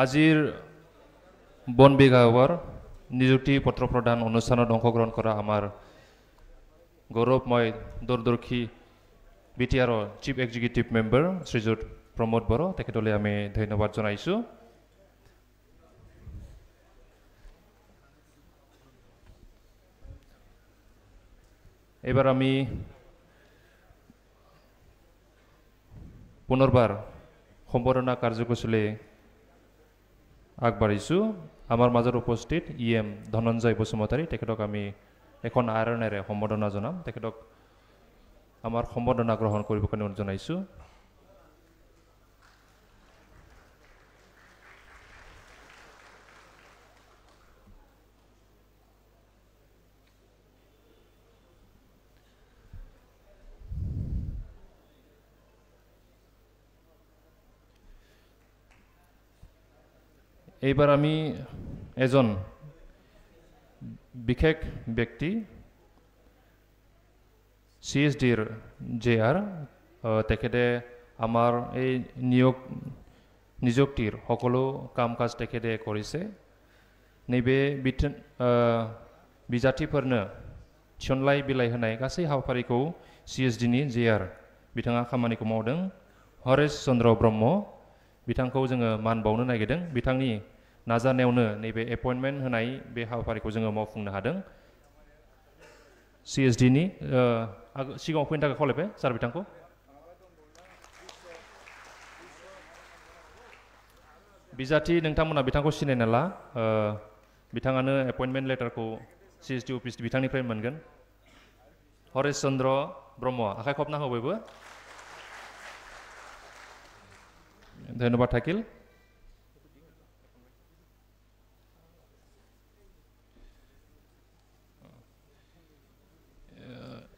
আজিৰ বন বিভাগৰ নিযুক্তি পত্ৰ প্ৰদান অনুষ্ঠানত অংশগ্ৰহণ কৰা আমাৰ গৌৰৱময় দূৰদৰ্শী বিটিআৰৰ চিফ এক্সিকিউটিভ মেম্বাৰ শ্ৰীযুত প্ৰমোদ বড়ো তেখেতলৈ আমি ধন্যবাদ জনাইছোঁ এবাৰ আমি পুনৰবাৰ সম্বৰ্ধনা কাৰ্যসূচীলৈ আগবাঢ়িছোঁ আমাৰ মাজত উপস্থিত EM ধনঞ্জয় বসুমতাৰী তেখেতক আমি এখন আইৰণেৰে সম্বৰ্ধনা জনাম তেখেতক আমাৰ সম্বৰ্ধনা গ্ৰহণ কৰিবৰ কাৰণে অনুৰোধ জনাইছোঁ এইবাৰ আমি এজন বিশেষ ব্যক্তি CSDৰ JR তেখেতে আমাৰ এই নিযুক্তিৰ সকলো কাম কাজ তেখেতে কৰিছে নैबे बिजाथिफोरनो थिसनलाइ बिलाइ होनाय गासै हाबाफारिखौ CSDनि JR बिथाङा खामानिखौ मावदों हरेश चन्द्र ब्रह्म बिथांखौ जोङो मान बावनो नागिरदों बिथांनि नाजानायावनो नैबे एपइन्टमेन्ट होनाय बे हाबाफारिखौ जोङो मावफुंनो हादों CSDनि सिगाङाव फैनो थाखाय खावलायबाय सार बिथांखौ बिजाथि नोंथांमोना बिथांखौ सिनायना ला बिथाङानो एपइन्टमेन्ट लेटारखौ CSD अफिस बिथांनिफ्राय मोनगोन हरेश चन्द्र ब्रह्म आखाइ खबना हो बयबो धन्यबाद থাকিল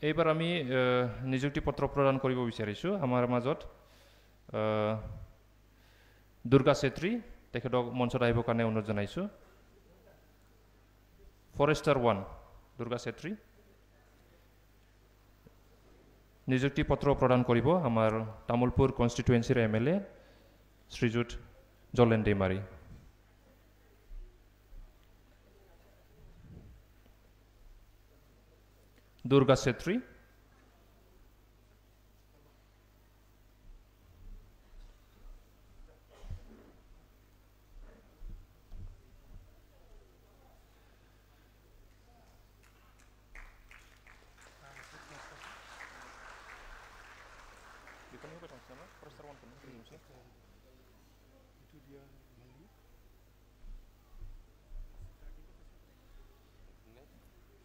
এইবাৰ আমি নিযুক্তি পত্ৰ প্ৰদান কৰিব বিচাৰিছো আমাৰ মাজত দুৰ্গা চেত্ৰী তেখেতক মঞ্চত আহিবৰ কাৰণে অনুৰোধ জনাইছো ফৰেষ্টাৰ 1 দুৰ্গা চেত্ৰী নিযুক্তি পত্ৰ প্ৰদান কৰিব আমাৰ তামুলপুৰ কনষ্টিটুৱেন্সিৰ MLA শ্ৰীযুত জলেন दैमारी दुर्गा छेत्री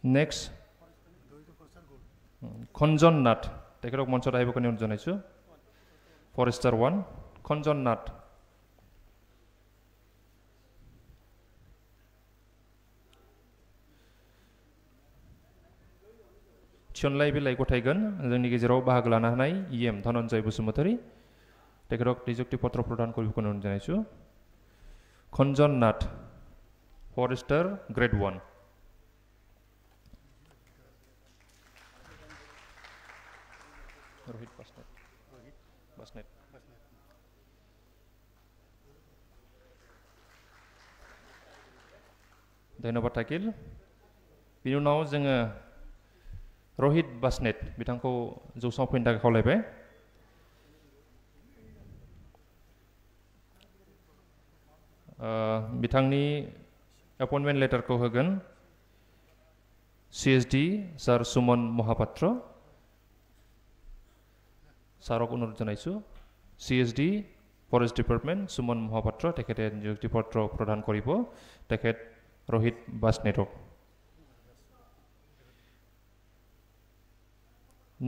नेक्स्ट खंजन नाथ तेखरक मंचत आइब কাৰণে অনুৰোধ জনাইছো ফৰেষ্টাৰ 1 খঞ্জন নাথ थिसनलाइ बिलाइ गथायगोन जोंनि गेजेराव बाहागो लानो हानाय EM धनन्जय बसुमतारी तेखरक नियुक्ति पत्र प्रदान কৰিব কাৰণে অনুৰোধ জনাইছো খঞ্জন নাথ ফৰেষ্টাৰ গ্ৰেড 1 रोहित बसनेट धन्यबाद থাকিল बिनि उनाव जोङो रोहित बसनेट बिथांखौ जौसाङाव फैनो थाखाय खावलायबाय बिथांनि एपइन्टमेन्ट लेटारखौ होगोन CSD सार सुमन महापात्र सारक अनुरोध जनाइछु CSD फरेस्ट डिपार्टमेंट सुमन महापात्र तेखेते नियुक्ति पत्र प्रदान करिब तेखेत रोहित बसनेटक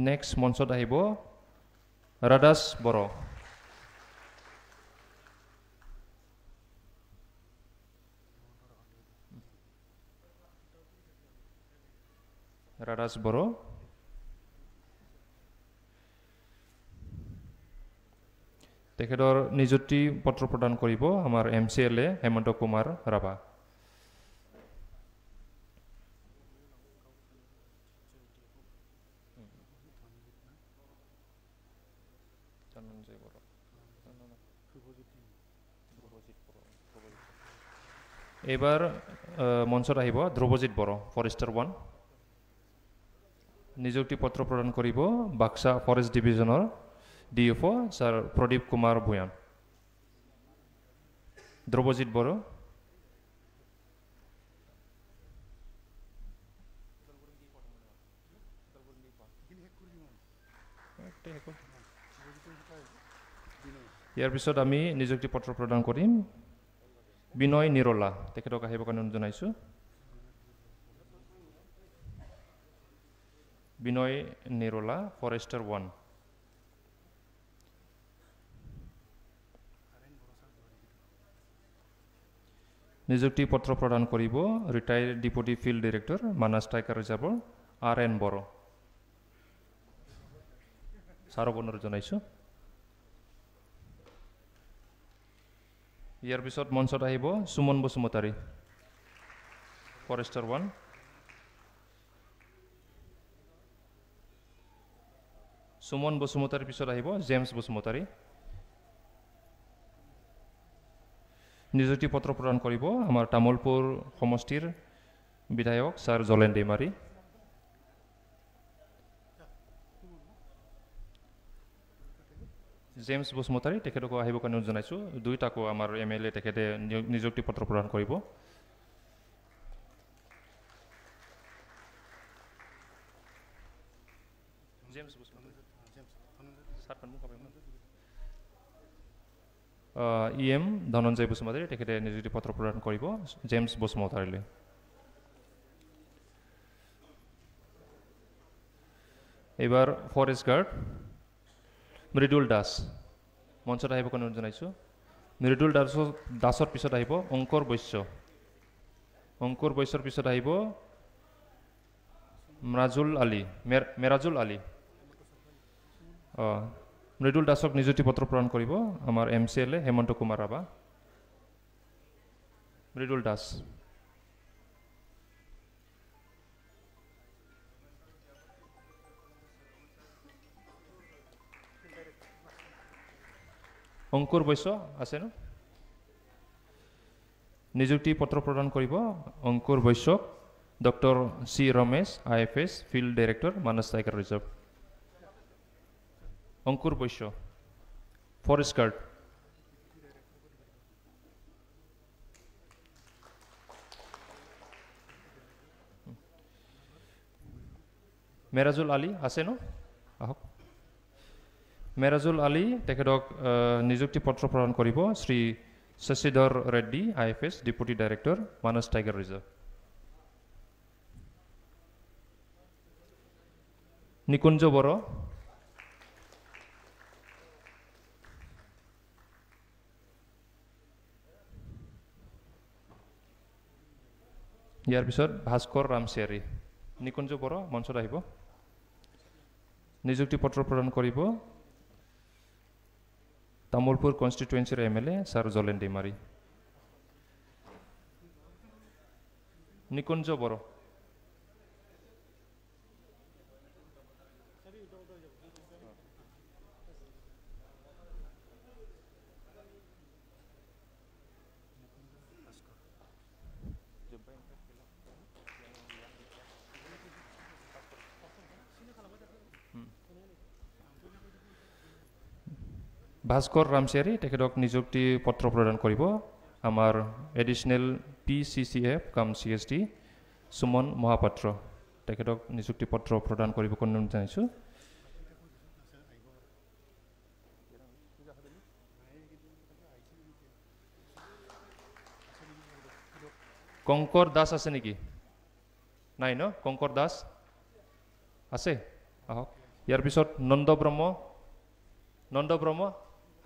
नेक्स्ट मंचत आइब रादास बर रादास बर তেখেতৰ নিযুক্তি পত্ৰ প্ৰদান কৰিব আমাৰ MCLA হেমন্ত কুমাৰ ৰাভা এবাৰ মঞ্চত আহিব ধ্ৰুৱজিত বৰ ফৰেষ্টাৰ 1 নিযুক্তি পত্ৰ প্ৰদান কৰিব বাক্সা ফৰেষ্ট ডিভিজনৰ DFO Sir Pradip Kumar Bhuyan Drobojit Boro ইয়াৰ পিছত আমি নিযুক্তি পত্ৰ প্ৰদান কৰিম বিনয় নিৰলা তেখেতক আহিব কাৰণে অনুৰোধ জনাইছো বিনয় নিৰলা ফৰেষ্টাৰ 1 नियुक्ति पत्र प्रदान करिब रिटायर्ड डिप्यूटी फिल्ड डायरेक्टर मानास टाइगर रिजर्व RN बर सारक अनुरोध जनाइछु ইয়াৰ পিছত মঞ্চত আহিব সুমন বসুমতাৰী ফৰেষ্টাৰ 1 সুমন বসুমতাৰীৰ পিছত আহিব জেমছ বসুমতাৰী নিযুক্তি পত্ৰ প্ৰদান কৰিব আমাৰ তামোলপুৰ সমষ্টিৰ বিধায়ক ছাৰ জলেন ডেমাৰী জেমছ বসুমতাৰী তেখেতক আহিব কাৰণে জনাইছো দুইটাকো আমাৰ এমএলএ তেখেতে নিযুক্তি পত্ৰ প্ৰদান কৰিব জেমছ বসুমতাৰী ছাৰ পন্মু কবে ইএম ধনঞ্জয় বসুমতাৰী তেখেতে নিযুক্তি পত্ৰ প্ৰদান কৰিব জেমছ বসুমতাৰীলৈ এবাৰ ফৰেষ্ট গাৰ্ড মৃদুল দাস মঞ্চত আহিব কাৰণে জনাইছো মৃদুল দাসৰ পিছত আহিব অংকৰ বৈশ্যৰ পিছত আহিব মেৰাজুল আলী মৃদুল দাসক নিযুক্তি পত্ৰ প্ৰদান কৰিব আমাৰ এমচিএলএ হেমন্ত কুমাৰ ৰাভা মৃদুল দাস অংকুৰ বৈশ্য আছে ন নিযুক্তি পত্ৰ প্ৰদান কৰিব অংকুৰ বৈশ্যক doctor C Ramesh IFS field director Manas tiger reserve Ankur Baishya forest guard Merajul Ali আছে ন আহক মেৰাজুল আলী তেখেতক নিযুক্তি পত্ৰ প্ৰদান কৰিব Shri Shashidhar Reddy IFS deputy director Manas tiger reserve Nikunja Boro ইয়াৰ পিছত ভাস্কৰ ৰামচিয়াৰী নিকুঞ্জ বড়ো মঞ্চত আহিব নিযুক্তি পত্ৰ প্ৰদান কৰিব তামোলপুৰ কনষ্টিটুৱেঞ্চিৰ MLA ছাৰ জলেন ডেমাৰী নিকুঞ্জ বড়ো ভাস্কৰ ৰামচিয়াৰী তেখেতক নিযুক্তি পত্ৰ প্ৰদান কৰিব আমাৰ এডিশনেল PCCF cum CSD Suman Mohapatra তেখেতক নিযুক্তি পত্ৰ প্ৰদান কৰিব কোন জানিছো কংকৰ দাস আছে নেকি নাই ন কংকৰ দাস আছে আহক ইয়াৰ পিছত নন্দ ব্ৰহ্ম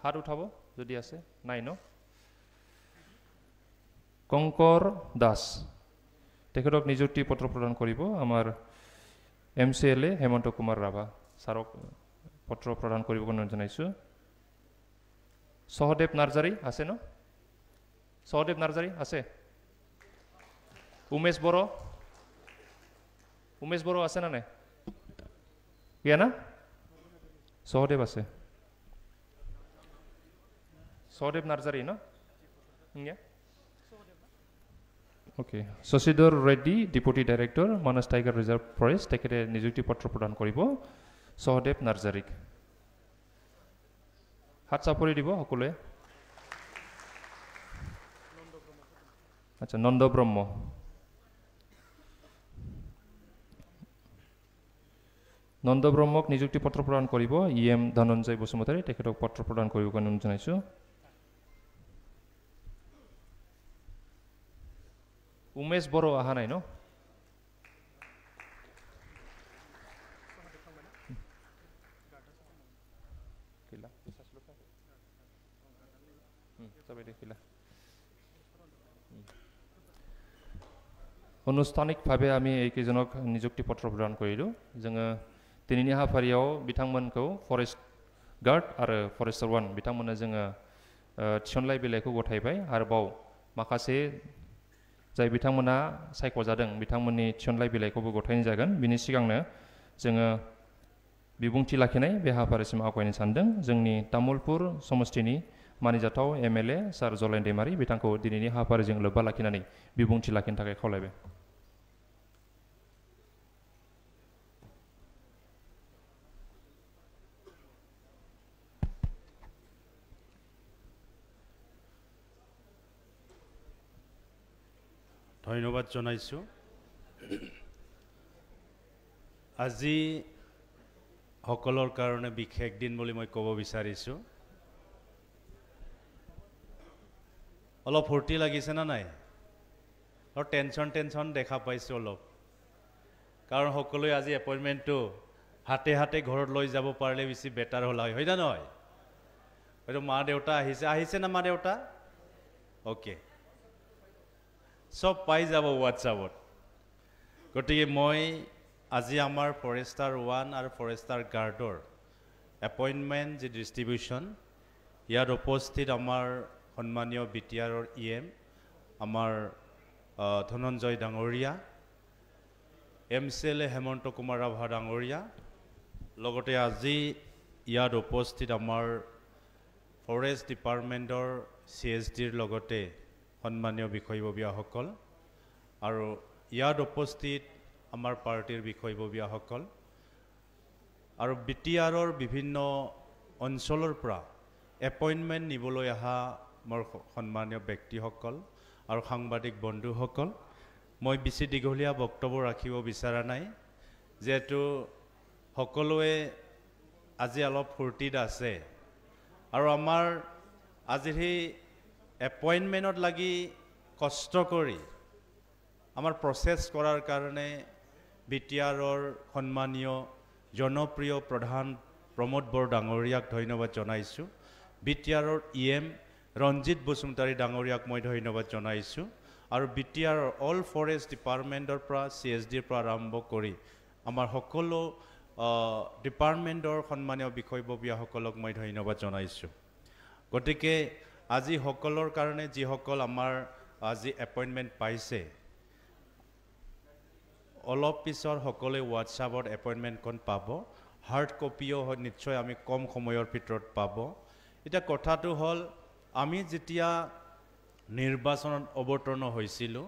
হাত উঠাব যদি আছে নাই ন কংকৰ দাস তেখেতক নিযুক্তি পত্ৰ প্ৰদান কৰিব আমাৰ MCLA হেমন্ত কুমাৰ ৰাভা ছাৰক পত্ৰ প্ৰদান কৰিব কোন জনাইছো সহদেৱ নাৰ্জাৰী আছে ন সহদেৱ নাৰ্জাৰী আছে উমেশ বড়ো আছে না নাই ইয়া না সহদেৱ আছে সহদেৱ নাৰ্জাৰী ন okay Shashidhar Reddy deputy director Manas tiger reserve forest তেখেতে নিযুক্তি পত্ৰ প্ৰদান কৰিব সহদেৱ নাৰ্জাৰীক হাত চাপৰি দিব সকলোৱে আচ্ছা নন্দ ব্ৰহ্মক নিযুক্তি পত্ৰ প্ৰদান কৰিব EM ধনঞ্জয় বসুমতাৰী তেখেতক পত্ৰ প্ৰদান কৰিব কাৰণে জনাইছো উমেশ বড়ো অহা নাই ন আনুষ্ঠানিকভাৱে আমি এইকেইজনক নিযুক্তি পত্ৰ প্ৰদান কৰিলোঁ जोङो दिनैनि हाबाफारियाव बिथांमोनखौ फरेस्ट गार्ड आरो फरेस्टार 1 बिथांमोननो जोङो थिसनलाइ बिलाइखौ गथायबाय आरोबाव माखासे जाय बिथांमोना सायख'जादों बिथांमोननि थिसनलाइ बिलाइखौबो गथायनाय जागोन बिनि सिगांनो जोङो बिबुंथि लाखिनाय बे हाबाफारिसिम आवगायनो सानदों जोंनि तामुलपुर समष्टिनि मानिजाथाव MLA सार जलेन दैमारि बिथांखौ दिनैनि हाबाफारिजों लोब्बा लाखिनानै बिबुंथि लाखिनो थाखाय खावलायबाय ধন্যবাদ জনাইছো আজি সকলৰ কাৰণে বিশেষ দিন বুলি মই ক'ব বিচাৰিছো অলপ ফূৰ্তি লাগিছে না নাই আৰু টেনচন দেখা পাইছো অলপ কাৰণ সকলোৱে আজি এপইণ্টমেণ্টটো হাতে হাতে ঘৰত লৈ যাব পাৰিলে বেছি বেটাৰ হ'ল হয় না নহয় হয়তো মা দেউতা আহিছে না মা দেউতা ওকে সব পাই যাব হোৱাটছআপত গতিকে মই আজি আমাৰ ফৰেষ্টাৰ 1 আৰু ফৰেষ্টাৰ গাৰ্ডৰ এপইণ্টমেণ্ট যি ডিষ্ট্ৰিবিউশ্যন ইয়াত উপস্থিত আমাৰ সন্মানীয় বিটিআৰৰ EM আমাৰ ধনঞ্জয় ডাঙৰীয়া MCLA হেমন্ত কুমাৰ ৰাভা ডাঙৰীয়া লগতে আজি ইয়াত উপস্থিত আমাৰ ফৰেষ্ট ডিপাৰ্টমেণ্টৰ CSDৰ লগতে সন্মানীয় বিষয়ববীয়াসকল আৰু ইয়াত উপস্থিত আমাৰ পাৰ্টিৰ বিষয়ববীয়াসকল আৰু বিটিআৰৰ বিভিন্ন অঞ্চলৰ পৰা এপইণ্টমেণ্ট নিবলৈ অহা মোৰ সন্মানীয় ব্যক্তিসকল আৰু সাংবাদিক বন্ধুসকল মই বেছি দীঘলীয়া বক্তব্য ৰাখিব বিচৰা নাই যেহেতু সকলোৱে আজি অলপ ফূৰ্তিত আছে আৰু আমাৰ আজিৰ সেই এপইণ্টমেণ্টত লাগি কষ্ট কৰি আমাৰ প্ৰচেছ কৰাৰ কাৰণে বিটিআৰৰ সন্মানীয় জনপ্ৰিয় প্ৰধান প্ৰমোদ বড়ো ডাঙৰীয়াক ধন্যবাদ জনাইছোঁ বিটিআৰৰ EM ৰঞ্জিত বসুমতাৰী ডাঙৰীয়াক মই ধন্যবাদ জনাইছোঁ আৰু বিটিআৰৰ অল ফৰেষ্ট ডিপাৰ্টমেণ্টৰ পৰা CSDৰ পৰা আৰম্ভ কৰি আমাৰ সকলো ডিপাৰ্টমেণ্টৰ সন্মানীয় বিষয়ববীয়াসকলক মই ধন্যবাদ জনাইছোঁ গতিকে আজি সকলৰ কাৰণে যিসকল আমাৰ আজি এপইণ্টমেণ্ট পাইছে অলপ পিছৰ সকলোৱে হোৱাটছআপত এপইণ্টমেণ্টখন পাব হাৰ্ড কপিও নিশ্চয় আমি কম সময়ৰ ভিতৰত পাব এটা কথাটো হ'ল আমি যেতিয়া নিৰ্বাচনত অৱতীৰ্ণ হৈছিলোঁ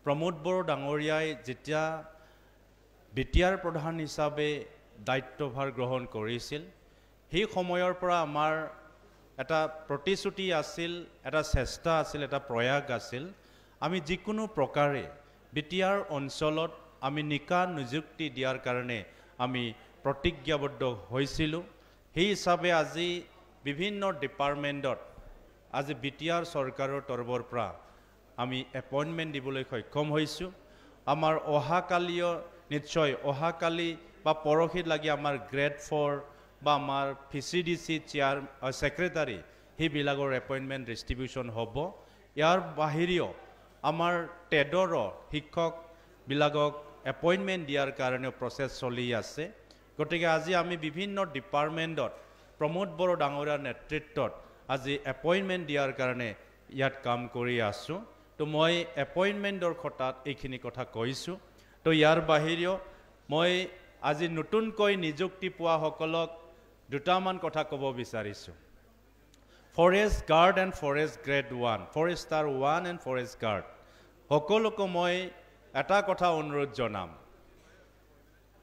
প্ৰমোদ বড়ো ডাঙৰীয়াই যেতিয়া বিটিআৰ প্ৰধান হিচাপে দায়িত্বভাৰ গ্ৰহণ কৰিছিল সেই সময়ৰ পৰা আমাৰ এটা প্ৰতিশ্ৰুতি আছিল এটা চেষ্টা আছিল এটা প্ৰয়াস আছিল আমি যিকোনো প্ৰকাৰে বিটিআৰ অঞ্চলত আমি নিকা নিযুক্তি দিয়াৰ কাৰণে আমি প্ৰতিজ্ঞাবদ্ধ হৈছিলোঁ সেই হিচাপে আজি বিভিন্ন ডিপাৰ্টমেণ্টত আজি বিটিআৰ চৰকাৰৰ তৰফৰ পৰা আমি এপইণ্টমেণ্ট দিবলৈ সক্ষম হৈছোঁ আমাৰ অহাকালিও নিশ্চয় অহাকালি বা পৰহিত লাগি আমাৰ গ্ৰেড 4 বা আমাৰ PCDC চেয়াৰ সেক্ৰেটাৰী সেইবিলাকৰ এপইণ্টমেণ্ট ডিষ্ট্ৰিবিউশ্যন হ'ব ইয়াৰ বাহিৰেও আমাৰ টেডৰ শিক্ষকবিলাকক এপইণ্টমেণ্ট দিয়াৰ কাৰণেও প্ৰচেছ চলি আছে গতিকে আজি আমি বিভিন্ন ডিপাৰ্টমেণ্টত প্ৰমোদ বড়ো ডাঙৰীয়াৰ নেতৃত্বত আজি এপইণ্টমেণ্ট দিয়াৰ কাৰণে ইয়াত কাম কৰি আছোঁ তো মই এপইণ্টমেণ্টৰ কথাত এইখিনি কথা কৈছোঁ তো ইয়াৰ বাহিৰেও মই আজি নতুনকৈ নিযুক্তি পোৱাসকলক দুটামান কথা ক'ব বিচাৰিছোঁ forest guard and forest grade 1 Forester 1 and forest guard সকলোকে মই এটা কথা অনুৰোধ জনাম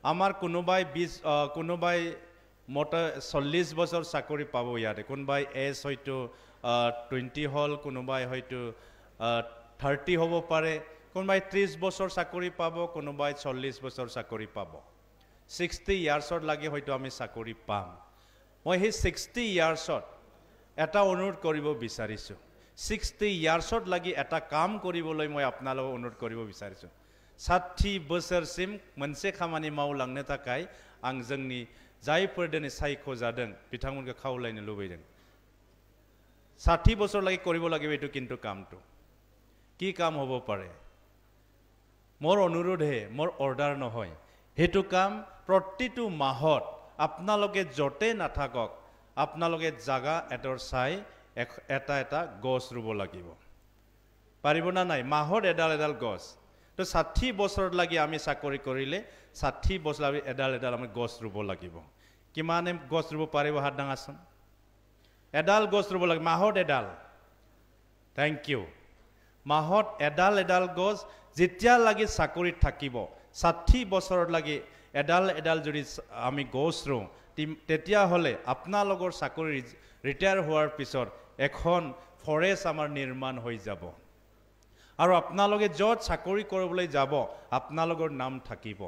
আমাৰ কোনোবাই মোটা 40 বছৰ চাকৰি পাব ইয়াতে কোনোবাই এজ হয়তো 20 হ'ল কোনোবাই হয়তো 30 হ'ব পাৰে কোনোবাই 30 বছৰ চাকৰি পাব কোনোবাই 40 বছৰ চাকৰি পাব 60 ইয়াৰ্ছৰ লাগে হয়তো আমি চাকৰি পাম মই সেই 60 ইয়াৰ্ছত এটা অনুৰোধ কৰিব বিচাৰিছোঁ 60 ইয়াৰ্ছত লাগি এটা কাম কৰিবলৈ মই আপোনালোকক অনুৰোধ কৰিব বিচাৰিছোঁ 60 बोसोरसिम मोनसे खामानि मावलांनो थाखाय आं जोंनि जायफोर दिनै सायख'जादों बिथांमोनखौ खावलायनो लुबैदों 60 বছৰ লাগি কৰিব লাগিব এইটো কিন্তু কামটো কি কাম হ'ব পাৰে মোৰ অনুৰোধহে মোৰ অৰ্ডাৰ নহয় হেতু কাম প্ৰতিটো মাহত আপোনালোকে যতে নাথাকক আপোনালোকে জাগা এটৰ চাই এটা এটা গছ ৰুব লাগিব পাৰিব না নাই মাহত এডাল এডাল গছ তো 60 বছৰ লাগি আমি চাকৰি কৰিলে 60 বছৰ লাগি এডাল এডাল আমি গছ ৰুব লাগিব কিমানে গছ ৰুব পাৰিব হাত ডাঙাচোন এডাল গছ ৰুব লাগিব মাহত এডাল থ্যাংক ইউ মাহত এডাল এডাল গছ যেতিয়া লাগি চাকৰিত থাকিব 60 বছৰ লাগি এডাল এডাল যদি আমি গছ ৰুওঁ তেতিয়া হলে আপোনালোকৰ চাকৰি ৰিটায়াৰ হোৱাৰ পিছত এখন ফৰেষ্ট আমাৰ নিৰ্মাণ হৈ যাব আৰু আপোনালোকে য'ত চাকৰি কৰিবলৈ যাব আপোনালোকৰ নাম থাকিব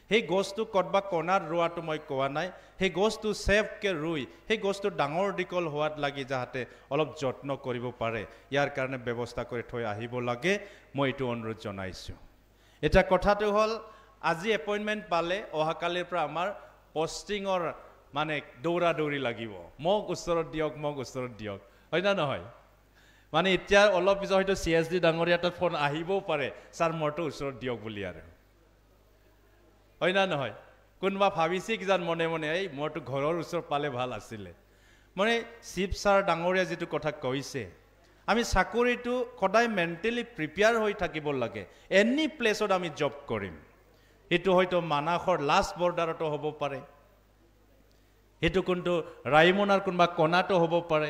সেই গছটো কতবা কোণাত ৰোৱাটো মই কোৱা নাই সেই গছটো সেফকে ৰুই সেই গছটো ডাঙৰ দীঘল হোৱাত লাগি যাতে অলপ যত্ন কৰিব পাৰে ইয়াৰ কাৰণে ব্যৱস্থা কৰি থৈ আহিব লাগে মই এইটো অনুৰোধ জনাইছো এটা কথাটো হল আজি এপইন্টমেন্ট পালে অহাকালিৰ পৰা আমাৰ পোষ্টিংৰ মানে দৌৰা দৌৰি লাগিব মোক উত্তৰত দিয়ক হয় না নহয় মানে এতিয়া অলপ পিছত হয়তো CSD ডাঙৰীয়া এটা ফোন আহিবও পাৰে স্যাৰ মৰটো উত্তৰত দিয়ক বুলি আৰু হয় না নহয় কোনবা ভাবিছে কিজান মনে মনে এই মৰটো ঘৰৰ ওচৰ পালে ভাল আছিলে মানে চিফ স্যাৰ ডাঙৰীয়া যেটো কথা কৈছে আমি চাকৰিটো সদায় মেন্টালি প্ৰিপেয়াৰ হৈ থাকিব লাগে এনি প্লেছত আমি জব কৰিম এটো হয়তো মানাখৰ লাষ্ট বৰ্ডাৰটো হ'ব পাৰে এটো কোনটো ৰাইমনাৰ কোনবা কোণাটো হ'ব পাৰে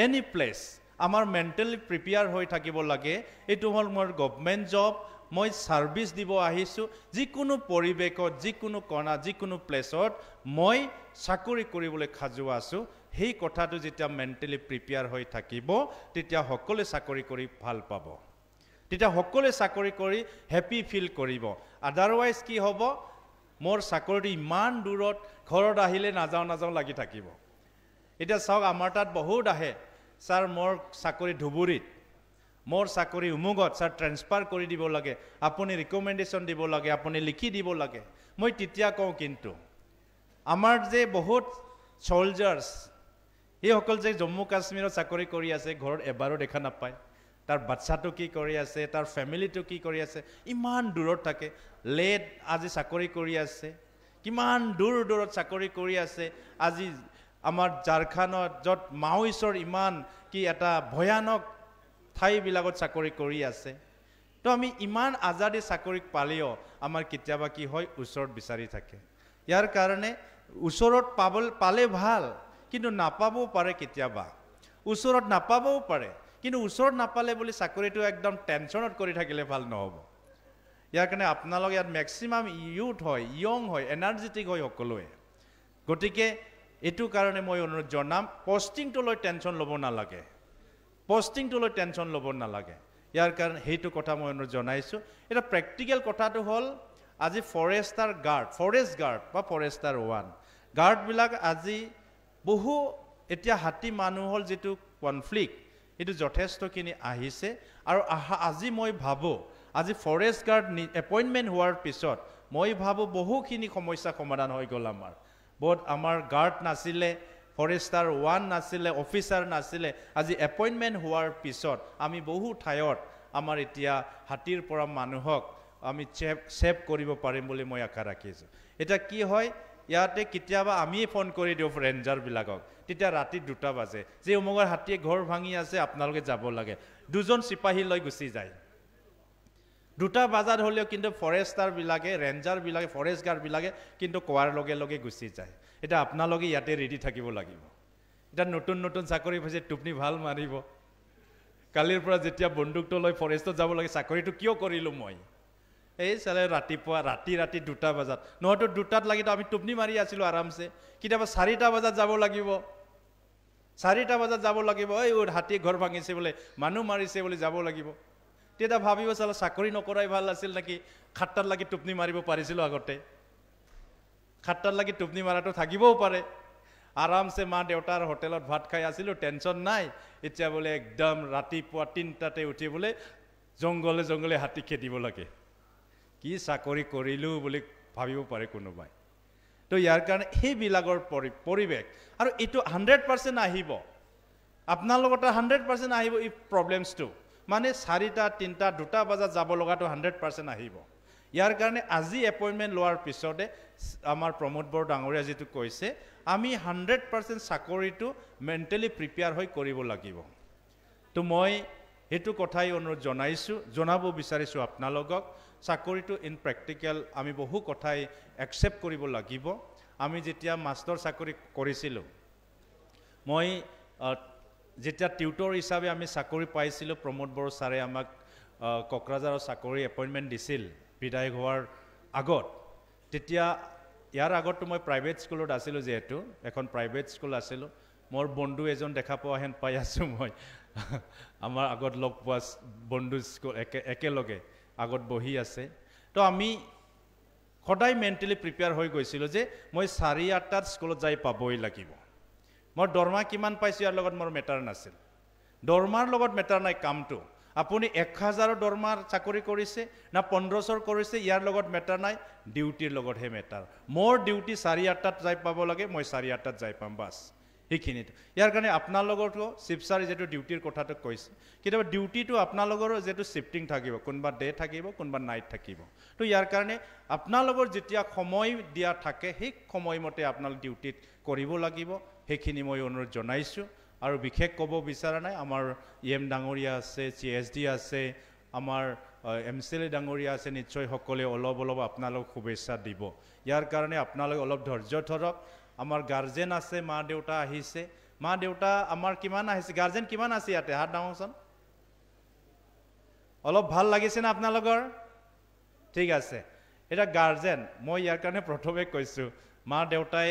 এনি প্লেস আমাৰ মেন্টালি প্ৰিপেয়াৰ হৈ থাকিব লাগে এটো হল মোৰ গভৰ্নমেন্ট জব মই সাৰ্ভিস দিব আহিছো যিকোনো পৰিবেশত যিকোনো কোণা যিকোনো প্লেসত মই চাকৰি কৰিবলৈ খাজু আছো সেই কথাটো যেতিয়া মেন্টালি প্ৰিপেয়াৰ হৈ থাকিব তেতিয়া সকলে চাকৰি কৰি ভাল পাব তেতিয়া সকলে চাকৰি কৰি হ্যাপি ফিল কৰিব আদাৰৱাইজ কি হ'ব মোৰ চাকৰিটো ইমান দূৰত ঘৰত আহিলে নাযাও লাগি থাকিব এটা চাওক আমাৰ তাত বহুত আহে স্যাৰ মোৰ চাকৰি ধুবুৰীত মোৰ চাকৰি উমুগত স্যাৰ ট্ৰান্সফাৰ কৰি দিব লাগে আপুনি ৰিকমেন্ডেশন দিব লাগে আপুনি লিখি দিব লাগে মই তেতিয়া কওঁ কিন্তু আমাৰ যে বহুত সোলজাৰ্স এই সকল যে জম্মু কাশ্মীৰত চাকৰি কৰি আছে ঘৰত এবাৰো দেখা নাপায় তাৰ বাচ্চাটো কি কৰি আছে তাৰ ফ্যামিলিটো কি কৰি আছে ইমান দূৰত থাকে লেট আজি চাকৰি কৰি আছে কিমান দূৰত চাকৰি কৰি আছে আজি আমাৰ ঝাৰখণ্ডত যত মাওইছৰ ইমান কি এটা ভয়ানক ঠাই বিলাকত চাকৰি কৰি আছে তো আমি ইমান আজাদি চাকৰি পালিও আমাৰ কেতিয়াবা কি হয় ওচৰত বিচাৰি থাকে ইয়াৰ কাৰণে ওচৰত পালে ভাল কিন্তু নাপাবও পাৰে কেতিয়াবা ওচৰত নাপাবও পাৰে কিন্তু ওচৰত নাপালে বুলি চাকৰিটো একদম টেনচনত কৰি থাকিলে ভাল নহব ইয়াৰ কাৰণে আপোনালোক ইয়াত ম্যাক্সিমাম ইউথ হয় ইয়ং হয় এনাৰ্জেটিক হয় সকলোৱে গতিকে এটো কাৰণে মই অনুৰোধ জনাম পোষ্টিংটো লৈ টেনচন ল'ব নালাগে পোষ্টিংটো লৈ টেনচন ল'ব নালাগে ইয়াৰ কাৰণে হেতু কথা মই অনুৰোধ জনাইছো এটা প্ৰ্যাকটিক্যাল কথাটো হল আজি ফৰেষ্ট গাৰ্ড বা ফৰেষ্টাৰ 1 গাৰ্ড বিলাক আজি বহু এতিয়া হাতী মানুহৰ যেটো কনফ্লিক্ট এটো যথেষ্টখিনি আহিছে আৰু আজি মই ভাবো আজি ফৰেষ্ট গাৰ্ড এপইন্টমেন্ট হোৱাৰ পিছত মই ভাবো বহুখিনি সমস্যা সমাধান হৈ গল আমাৰ গাৰ্ড নাছিলে ফৰেষ্টাৰ 1 নাছিলে অফিচাৰ নাছিলে আজি এপইন্টমেন্ট হোৱাৰ পিছত আমি বহু ঠাইত আমাৰ এতিয়া হাতীৰ পৰা মানুহক আমি সেভ কৰিব পাৰিম বুলি মই আশা ৰাখিছো এটা কি হয় ইয়াতে কেতিয়াবা আমি ফোন কৰি দিও ৰেঞ্জাৰ বিলাকক তেতিয়া ৰাতি 2টা বাজে যে উমগৰ হাতীয়ে ঘৰ ভাঙি আছে আপোনালোকে যাব লাগে দুজন সিপাহী লৈ গুচি যায় 2টা বাজাত হলেও কিন্তু ফৰেষ্টাৰ বিলাকে ৰেঞ্জাৰ বিলাকে ফৰেষ্ট গাৰ্ড বিলাকে কিন্তু কোৱাৰ লগে গুচি যায় এটা আপোনালোকে ইয়াতে ৰেডি থাকিব লাগিব এটা নতুন চাকৰি হৈছে টুপনি ভাল মাৰিব কালিৰ পৰা যেতিয়া বন্দুকটো লৈ ফৰেষ্টত যাব লাগে চাকৰিটো কিয় কৰিলো মই এই চালে ৰাতিপুৱা ৰাতি 2টা বাজাত নহতো 2টাত লাগিতো আমি টুপনি মাৰি আছিলো আৰামছে কিতাবা 4টা বাজাত যাব লাগিব 4টা বাজাত যাব লাগিব এই হাতী ঘৰ ভাঙিছে বলে মানুহ মাৰিছে বলে যাব লাগিব তেতিয়া ভাবিব চালা চাকৰি নকৰাই ভাল আছিল নেকি খাট্টাত লাগি টুপনি মাৰিব পাৰিছিল আগতে খাট্টাত লাগি টুপনি মাৰাটো থাকিবও পাৰে আৰামছে মা দেউতাৰ হোটেলত ভাত খাই আছিলো টেনচন নাই এতিয়া বলে একদম ৰাতিপুৱা 3টাতে উঠি বলে জংগলে হাতী খেদিব লাগে কি চাকৰি কৰিলো বুলি ভাবিব পাৰে কোনোবাই তো ইয়াৰ কাৰণে এই বিলাকৰ পৰিবেশ আৰু এটো 100% আহিব আপোনালোকৰ 100% আহিব এই প্ৰবলেমছটো মানে 4টা 3টা 2টা বাজাত যাব লগাটো 100% আহিব ইয়াৰ কাৰণে আজি এপইন্টমেন্ট লোৱাৰ পিছতে আমাৰ প্ৰমোদ বৰ ডাঙৰীয়া যেটো কৈছে আমি 100% চাকৰিটো মেন্টালি প্ৰিপেয়াৰ হৈ কৰিব লাগিব তো মই সেইটো কথাই অনুৰোধ জনাইছোঁ, জনাব বিচাৰিছোঁ আপোনালোকক। চাকৰিটো ইন প্ৰেক্টিকেল আমি বহু কথাই একচেপ্ট কৰিব লাগিব। আমি যেতিয়া মাষ্টৰ চাকৰি কৰিছিলোঁ, মই যেতিয়া টিউটৰ হিচাপে আমি চাকৰি পাইছিলোঁ, প্ৰমোদ বড়ো ছাৰে আমাক কোকৰাঝাৰৰ চাকৰি এপইণ্টমেণ্ট দিছিল বিধায়ক হোৱাৰ আগত। তেতিয়া ইয়াৰ আগততো মই প্ৰাইভেট স্কুলত আছিলোঁ, যিহেতু এখন প্ৰাইভেট স্কুল আছিলোঁ। মোৰ বন্ধু এজন দেখা পোৱা হেন পাই আছোঁ মই, আমাৰ আগত লগ পোৱা বন্ধু স্কুল একেলগে আগত বহি আছে। তো আমি সদায় মেণ্টেলি প্ৰিপেয়াৰ হৈ গৈছিলোঁ যে মই 8:30 স্কুলত যাই পাবই লাগিব। মই দৰমহা কিমান পাইছোঁ ইয়াৰ লগত মোৰ মেটাৰ নাছিল, দৰমহাৰ লগত মেটাৰ নাই কামটো। আপুনি 1000 দৰমহাৰ চাকৰি কৰিছে না 1500 কৰিছে, ইয়াৰ লগত মেটাৰ নাই, ডিউটিৰ লগতহে মেটাৰ। মোৰ ডিউটি 8:30 যাই পাব লাগে, মই 8:30 যাই পাম, বাছ সেইখিনিতো। ইয়াৰ কাৰণে আপোনালোকৰতো শিৱসাৰী যিটো ডিউটিৰ কথাটো কৈছে, কেতিয়াবা ডিউটিটো আপোনালোকৰো যিহেতু শ্বিফটিং থাকিব, কোনোবা ডে থাকিব, কোনোবা নাইট থাকিব। তো ইয়াৰ কাৰণে আপোনালোকৰ যেতিয়া সময় দিয়া থাকে, সেই সময়মতে আপোনালোক ডিউটিত কৰিব লাগিব, সেইখিনি মই অনুৰোধ জনাইছোঁ। আৰু বিশেষ ক'ব বিচৰা নাই, আমাৰ EM ডাঙৰীয়া আছে, CSD আছে, আমাৰ MCLA ডাঙৰীয়া আছে, নিশ্চয় সকলোৱে অলপ অলপ আপোনালোক শুভেচ্ছা দিব। ইয়াৰ কাৰণে আপোনালোকে অলপ ধৈৰ্য ধৰক। আমাৰ গাৰ্জেন আছে, মা দেউতা আহিছে, মা দেউতা আমাৰ কিমান আহিছে, গাৰ্জেন কিমান আছে ইয়াতে, হাত ডাঙৰচোন। অলপ ভাল লাগিছে না আপোনালোকৰ? ঠিক আছে। এটা গাৰ্জেন, মই ইয়াৰ কাৰণে প্ৰথমে কৈছোঁ, মা দেউতাই,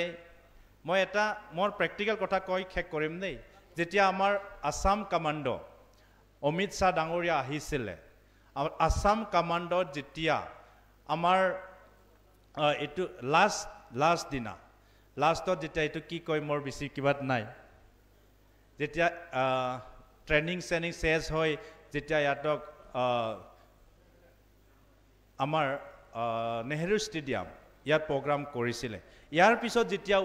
মই এটা মোৰ প্ৰেক্টিকেল কথা কৈ শেষ কৰিম দেই। যেতিয়া আমাৰ আছাম কামাণ্ডো অমিত শ্বাহ ডাঙৰীয়া আহিছিলে, আছাম কামাণ্ডত যেতিয়া আমাৰ এইটো লাষ্ট দিনা, লাষ্টত যেতিয়া এইটো কি কয় মোৰ বেছি কিবা নাই, যেতিয়া ট্ৰেইনিং চেছ হৈ যেতিয়া ইয়াতক আমাৰ নেহেৰু ষ্টেডিয়াম ইয়াত প্ৰগ্ৰাম কৰিছিলে, ইয়াৰ পিছত যেতিয়া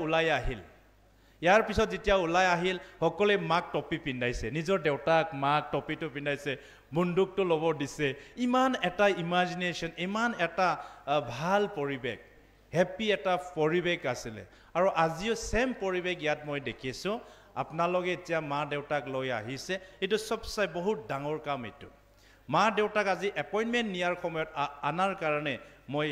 ওলাই আহিল, সকলোৱে মাক টপি পিন্ধাইছে, নিজৰ দেউতাক মাক টপিটো পিন্ধাইছে, বন্দুকটো ল'ব দিছে। ইমান এটা ইমাজিনেশ্যন, ইমান এটা ভাল পৰিৱেশ, হেপ্পী এটা পৰিৱেশ আছিলে। আৰু আজিও ছেম পৰিৱেশ ইয়াত মই দেখিছোঁ। আপোনালোকে এতিয়া মা দেউতাক লৈ আহিছে, এইটো চবচে বহুত ডাঙৰ কাম। এইটো মা দেউতাক আজি এপইণ্টমেণ্ট নিয়াৰ সময়ত আনাৰ কাৰণে মই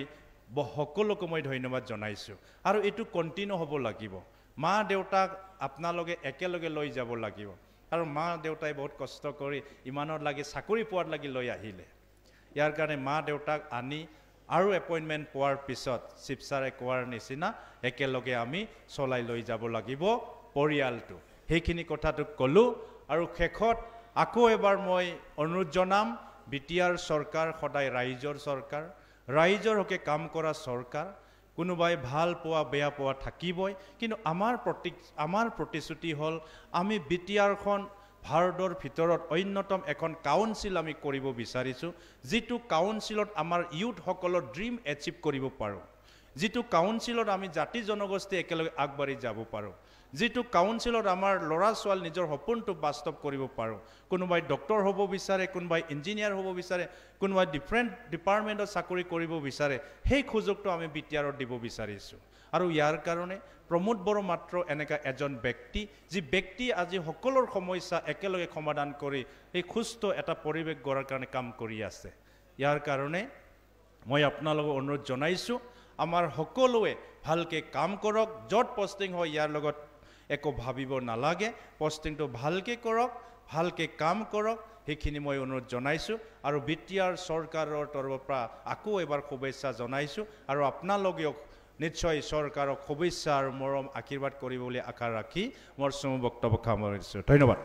সকলোকে মই ধন্যবাদ জনাইছোঁ। আৰু এইটো কণ্টিনিউ হ'ব লাগিব। মা দেউতাক আপোনালোকে একেলগে লৈ যাব লাগিব। আৰু মা দেউতাই বহুত কষ্ট কৰি ইমানত লাগি চাকৰি পোৱাত লাগি লৈ আহিলে। ইয়াৰ কাৰণে মা দেউতাক আনি আৰু এপইণ্টমেণ্ট পোৱাৰ পিছত শিৱসাৰে কোৱাৰ নিচিনা একেলগে আমি চলাই লৈ যাব লাগিব পৰিয়ালটো। সেইখিনি কথাটো ক'লোঁ। আৰু শেষত আকৌ এবাৰ মই অনুৰোধ জনাম, BTR চৰকাৰ সদায় ৰাইজৰ চৰকাৰ, ৰাইজৰ হকে কাম কৰা চৰকাৰ। কোনোবাই ভাল পোৱা বেয়া পোৱা থাকিবই, কিন্তু আমাৰ প্ৰতিশ্ৰুতি হ'ল আমি BTRখন ভাৰতৰ ভিতৰত অন্যতম এখন কাউন্সিল আমি কৰিব বিচাৰিছোঁ, যিটো কাউন্সিলত আমাৰ ইউথসকলৰ ড্ৰিম এচিভ কৰিব পাৰোঁ, যিটো কাউন্সিলত আমি জাতি জনগোষ্ঠী একেলগে আগবাঢ়ি যাব পাৰোঁ, যিটো কাউন্সিলত আমাৰ ল'ৰা ছোৱালী নিজৰ সপোনটো বাস্তৱ কৰিব পাৰোঁ। কোনোবাই ডক্টৰ হ'ব বিচাৰে, কোনোবাই ইঞ্জিনিয়াৰ হ'ব বিচাৰে, কোনোবাই ডিফাৰেণ্ট ডিপাৰ্টমেণ্টত চাকৰি কৰিব বিচাৰে। সেই সুযোগটো আমি BTRত দিব বিচাৰিছোঁ। আৰু ইয়াৰ কাৰণে প্ৰমোদ বড়ো মাত্ৰ এনেকুৱা এজন ব্যক্তি, যি ব্যক্তি আজি সকলোৰ সমস্যা একেলগে সমাধান কৰি এই সুস্থ এটা পৰিৱেশ গঢ়াৰ কাৰণে কাম কৰি আছে। ইয়াৰ কাৰণে মই আপোনালোকক অনুৰোধ জনাইছোঁ, আমাৰ সকলোৱে ভালকৈ কাম কৰক। য'ত পষ্টিং হয় ইয়াৰ লগত একো ভাবিব নালাগে, পষ্টিংটো ভালকৈ কৰক, ভালকৈ কাম কৰক, সেইখিনি মই অনুৰোধ জনাইছোঁ। আৰু BTR চৰকাৰৰ তৰফৰ পৰা আকৌ এবাৰ শুভেচ্ছা জনাইছোঁ। আৰু আপোনালোকেও নিশ্চয় চৰকাৰক শুভেচ্ছা আৰু মৰম আশীৰ্বাদ কৰিব বুলি আশা ৰাখি মোৰ চমু বক্তব্য সামৰিছোঁ। ধন্যবাদ।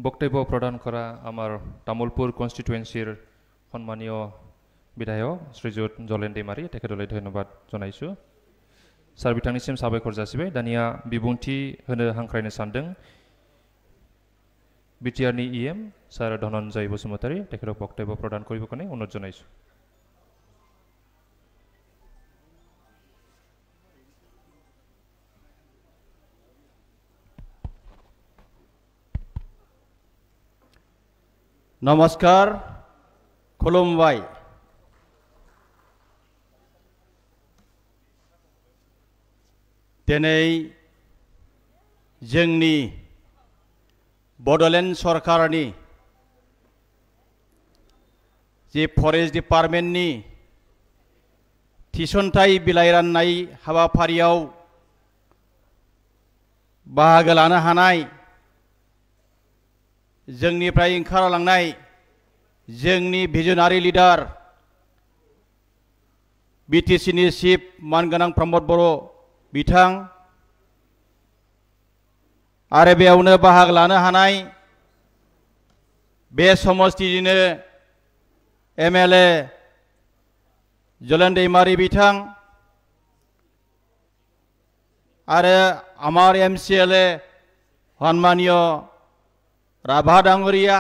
বক্তব্য প্ৰদান কৰা আমাৰ তামোলপুৰ কনষ্টিটুৱেঞ্চিৰ সন্মানীয় বিধায়ক শ্ৰীযুত জলেন दैमारि, তেখেতলৈ ধন্যবাদ জনাইছোঁ। सार बिथांनिसिम साबायखर जासिबाय। दानिया बिबुंथि होनो हांख्रायनो सानदों BTRनि EM सार धनन्जय बसुमतारी, तेखेतक बक्तव्य प्रदान करिब কাৰণে অনুৰোধ জনাইছোঁ। नमस्कार, खुलुमबाय। दिनै जोंनि बड'लेण्ड सरकारनि जे फरेस्ट डिपार्टमेन्टनि थिसनथाइ बिलाइ राननाय हाबाफारियाव बाहागो लानो हानाय जोंनिफ्राय ओंखारलांनाय जोंनि भिजनारि लिडार बिटिसिनि चिफ मानगोनां प्रमद बर' बिथां आरो बेयावनो बाहागो लानो हानाय बे समस्तिनिनो MLA जलन दैमारी बिथां आरो आमार MCLA सन्मानीय राभा डांगरिया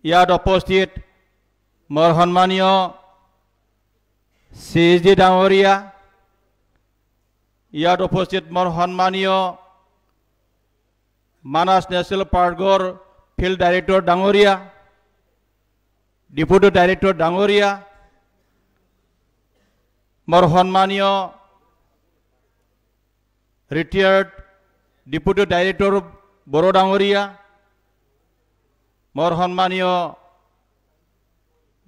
ইয়াত উপস্থিত মোৰ সন্মানীয় CSD ডাঙৰীয়া ইয়াত উপস্থিত মোৰ সন্মানীয় মানাস নেশ্যনেল পাৰ্কৰ ফিল্ড ডাইৰেক্টৰ ডাঙৰীয়া ডিপুটি ডাইৰেক্টৰ ডাঙৰীয়া মোৰ সন্মানীয় ৰিটায়াৰ্ড ডিপুটি ডাইৰেক্টৰ বড়ো ডাঙৰীয়া মোৰ সন্মানীয়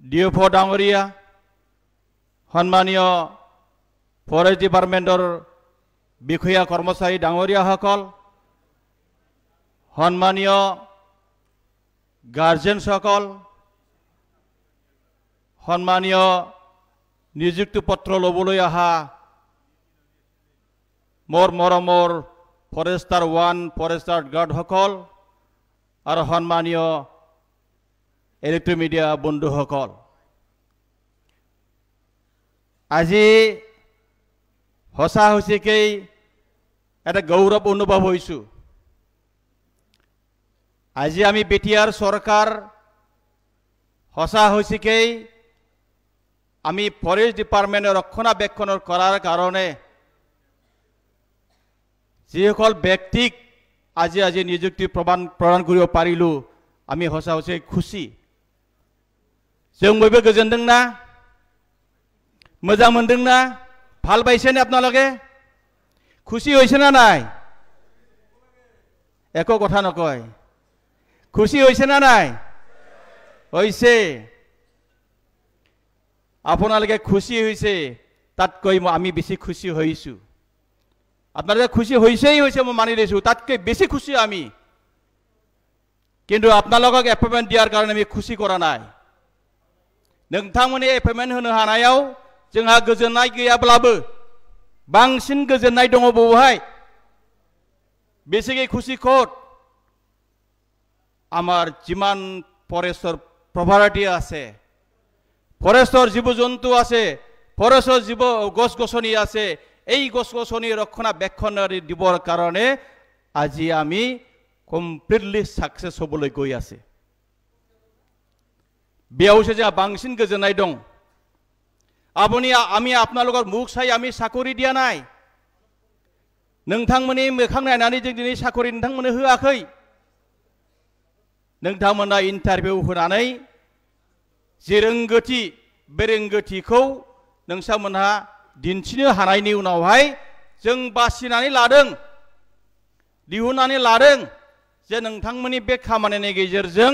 DFO ডাঙৰীয়া সন্মানীয় ফৰেষ্ট ডিপাৰ্টমেণ্টৰ বিষয়া কৰ্মচাৰী ডাঙৰীয়াসকল সন্মানীয় গাৰ্জেনসকল সন্মানীয় নিযুক্তি পত্ৰ ল'বলৈ অহা মোৰ মৰমৰ ফৰেষ্টাৰ 1 ফৰেষ্টাৰ গাৰ্ডসকল আৰু সন্মানীয় ইলেক্ট্ৰনিক মিডিয়া বন্ধুসকল আজি সঁচা হৈছেকেই এটা গৌৰৱ অনুভৱ হৈছোঁ আজি আমি বিটিআৰ চৰকাৰ সঁচা হৈছেকেই আমি ফৰেষ্ট ডিপাৰ্টমেণ্টৰ ৰক্ষণাবেক্ষণ কৰাৰ কাৰণে যিসকল ব্যক্তিক আজি নিযুক্তি প্ৰদান কৰিব পাৰিলোঁ আমি সঁচা হৈছে খুশি जों बयबो गोजोनदोंना मोजां मोनदोंना ভাল পাইছেনে আপোনালোকে খুশি হৈছেনে নাই একো কথা নকয় খুশি হৈছেনে নাই হৈছে আপোনালোকে খুশি হৈছে তাতকৈ আমি বেছি খুশি হৈছোঁ আপোনালোকে খুশি হৈছেই হৈছে মই মানি লৈছোঁ তাতকৈ বেছি খুশি আমি কিন্তু আপোনালোকক এপইণ্টমেণ্ট দিয়াৰ কাৰণে আমি খুশি কৰা নাই नोंथांमोननि एपइन्टमेन्ट होनो हानायाव जोंहा गोजोननाय गैयाब्लाबो बांसिन गोजोननाय दङ बहाय बेसिकली खुशी खत आमार जिमान फरेस्टर प्रपार्टी আছে फरेस्टर जीव जंतु আছে फरेस्टर जीव गस गसनी আছে এই গছ গছনি ৰক্ষণাবেক্ষণ দিবৰ কাৰণে আজি আমি কমপ্লিটলি সাকসেস হ'বলৈ গৈ আছে बेयावसो जोंहा बांसिन गोजोननाय दं आमी आपनालोकर मुख साय आमी साकरि दिया नाय नोंथांमोननि मोखां नायनानै जों दिनै साकरि नोंथांमोननो होआखै नोंथांमोना इन्टारभिउ होनानै जे रोंगौथि बे रोंगौथिखौ नोंथांमोनहा दिन्थिनो हानायनि उनावहाय जों बासिनानै लादों दिहुननानै लादों जे नोंथांमोननि बे खामानिनि गेजेरजों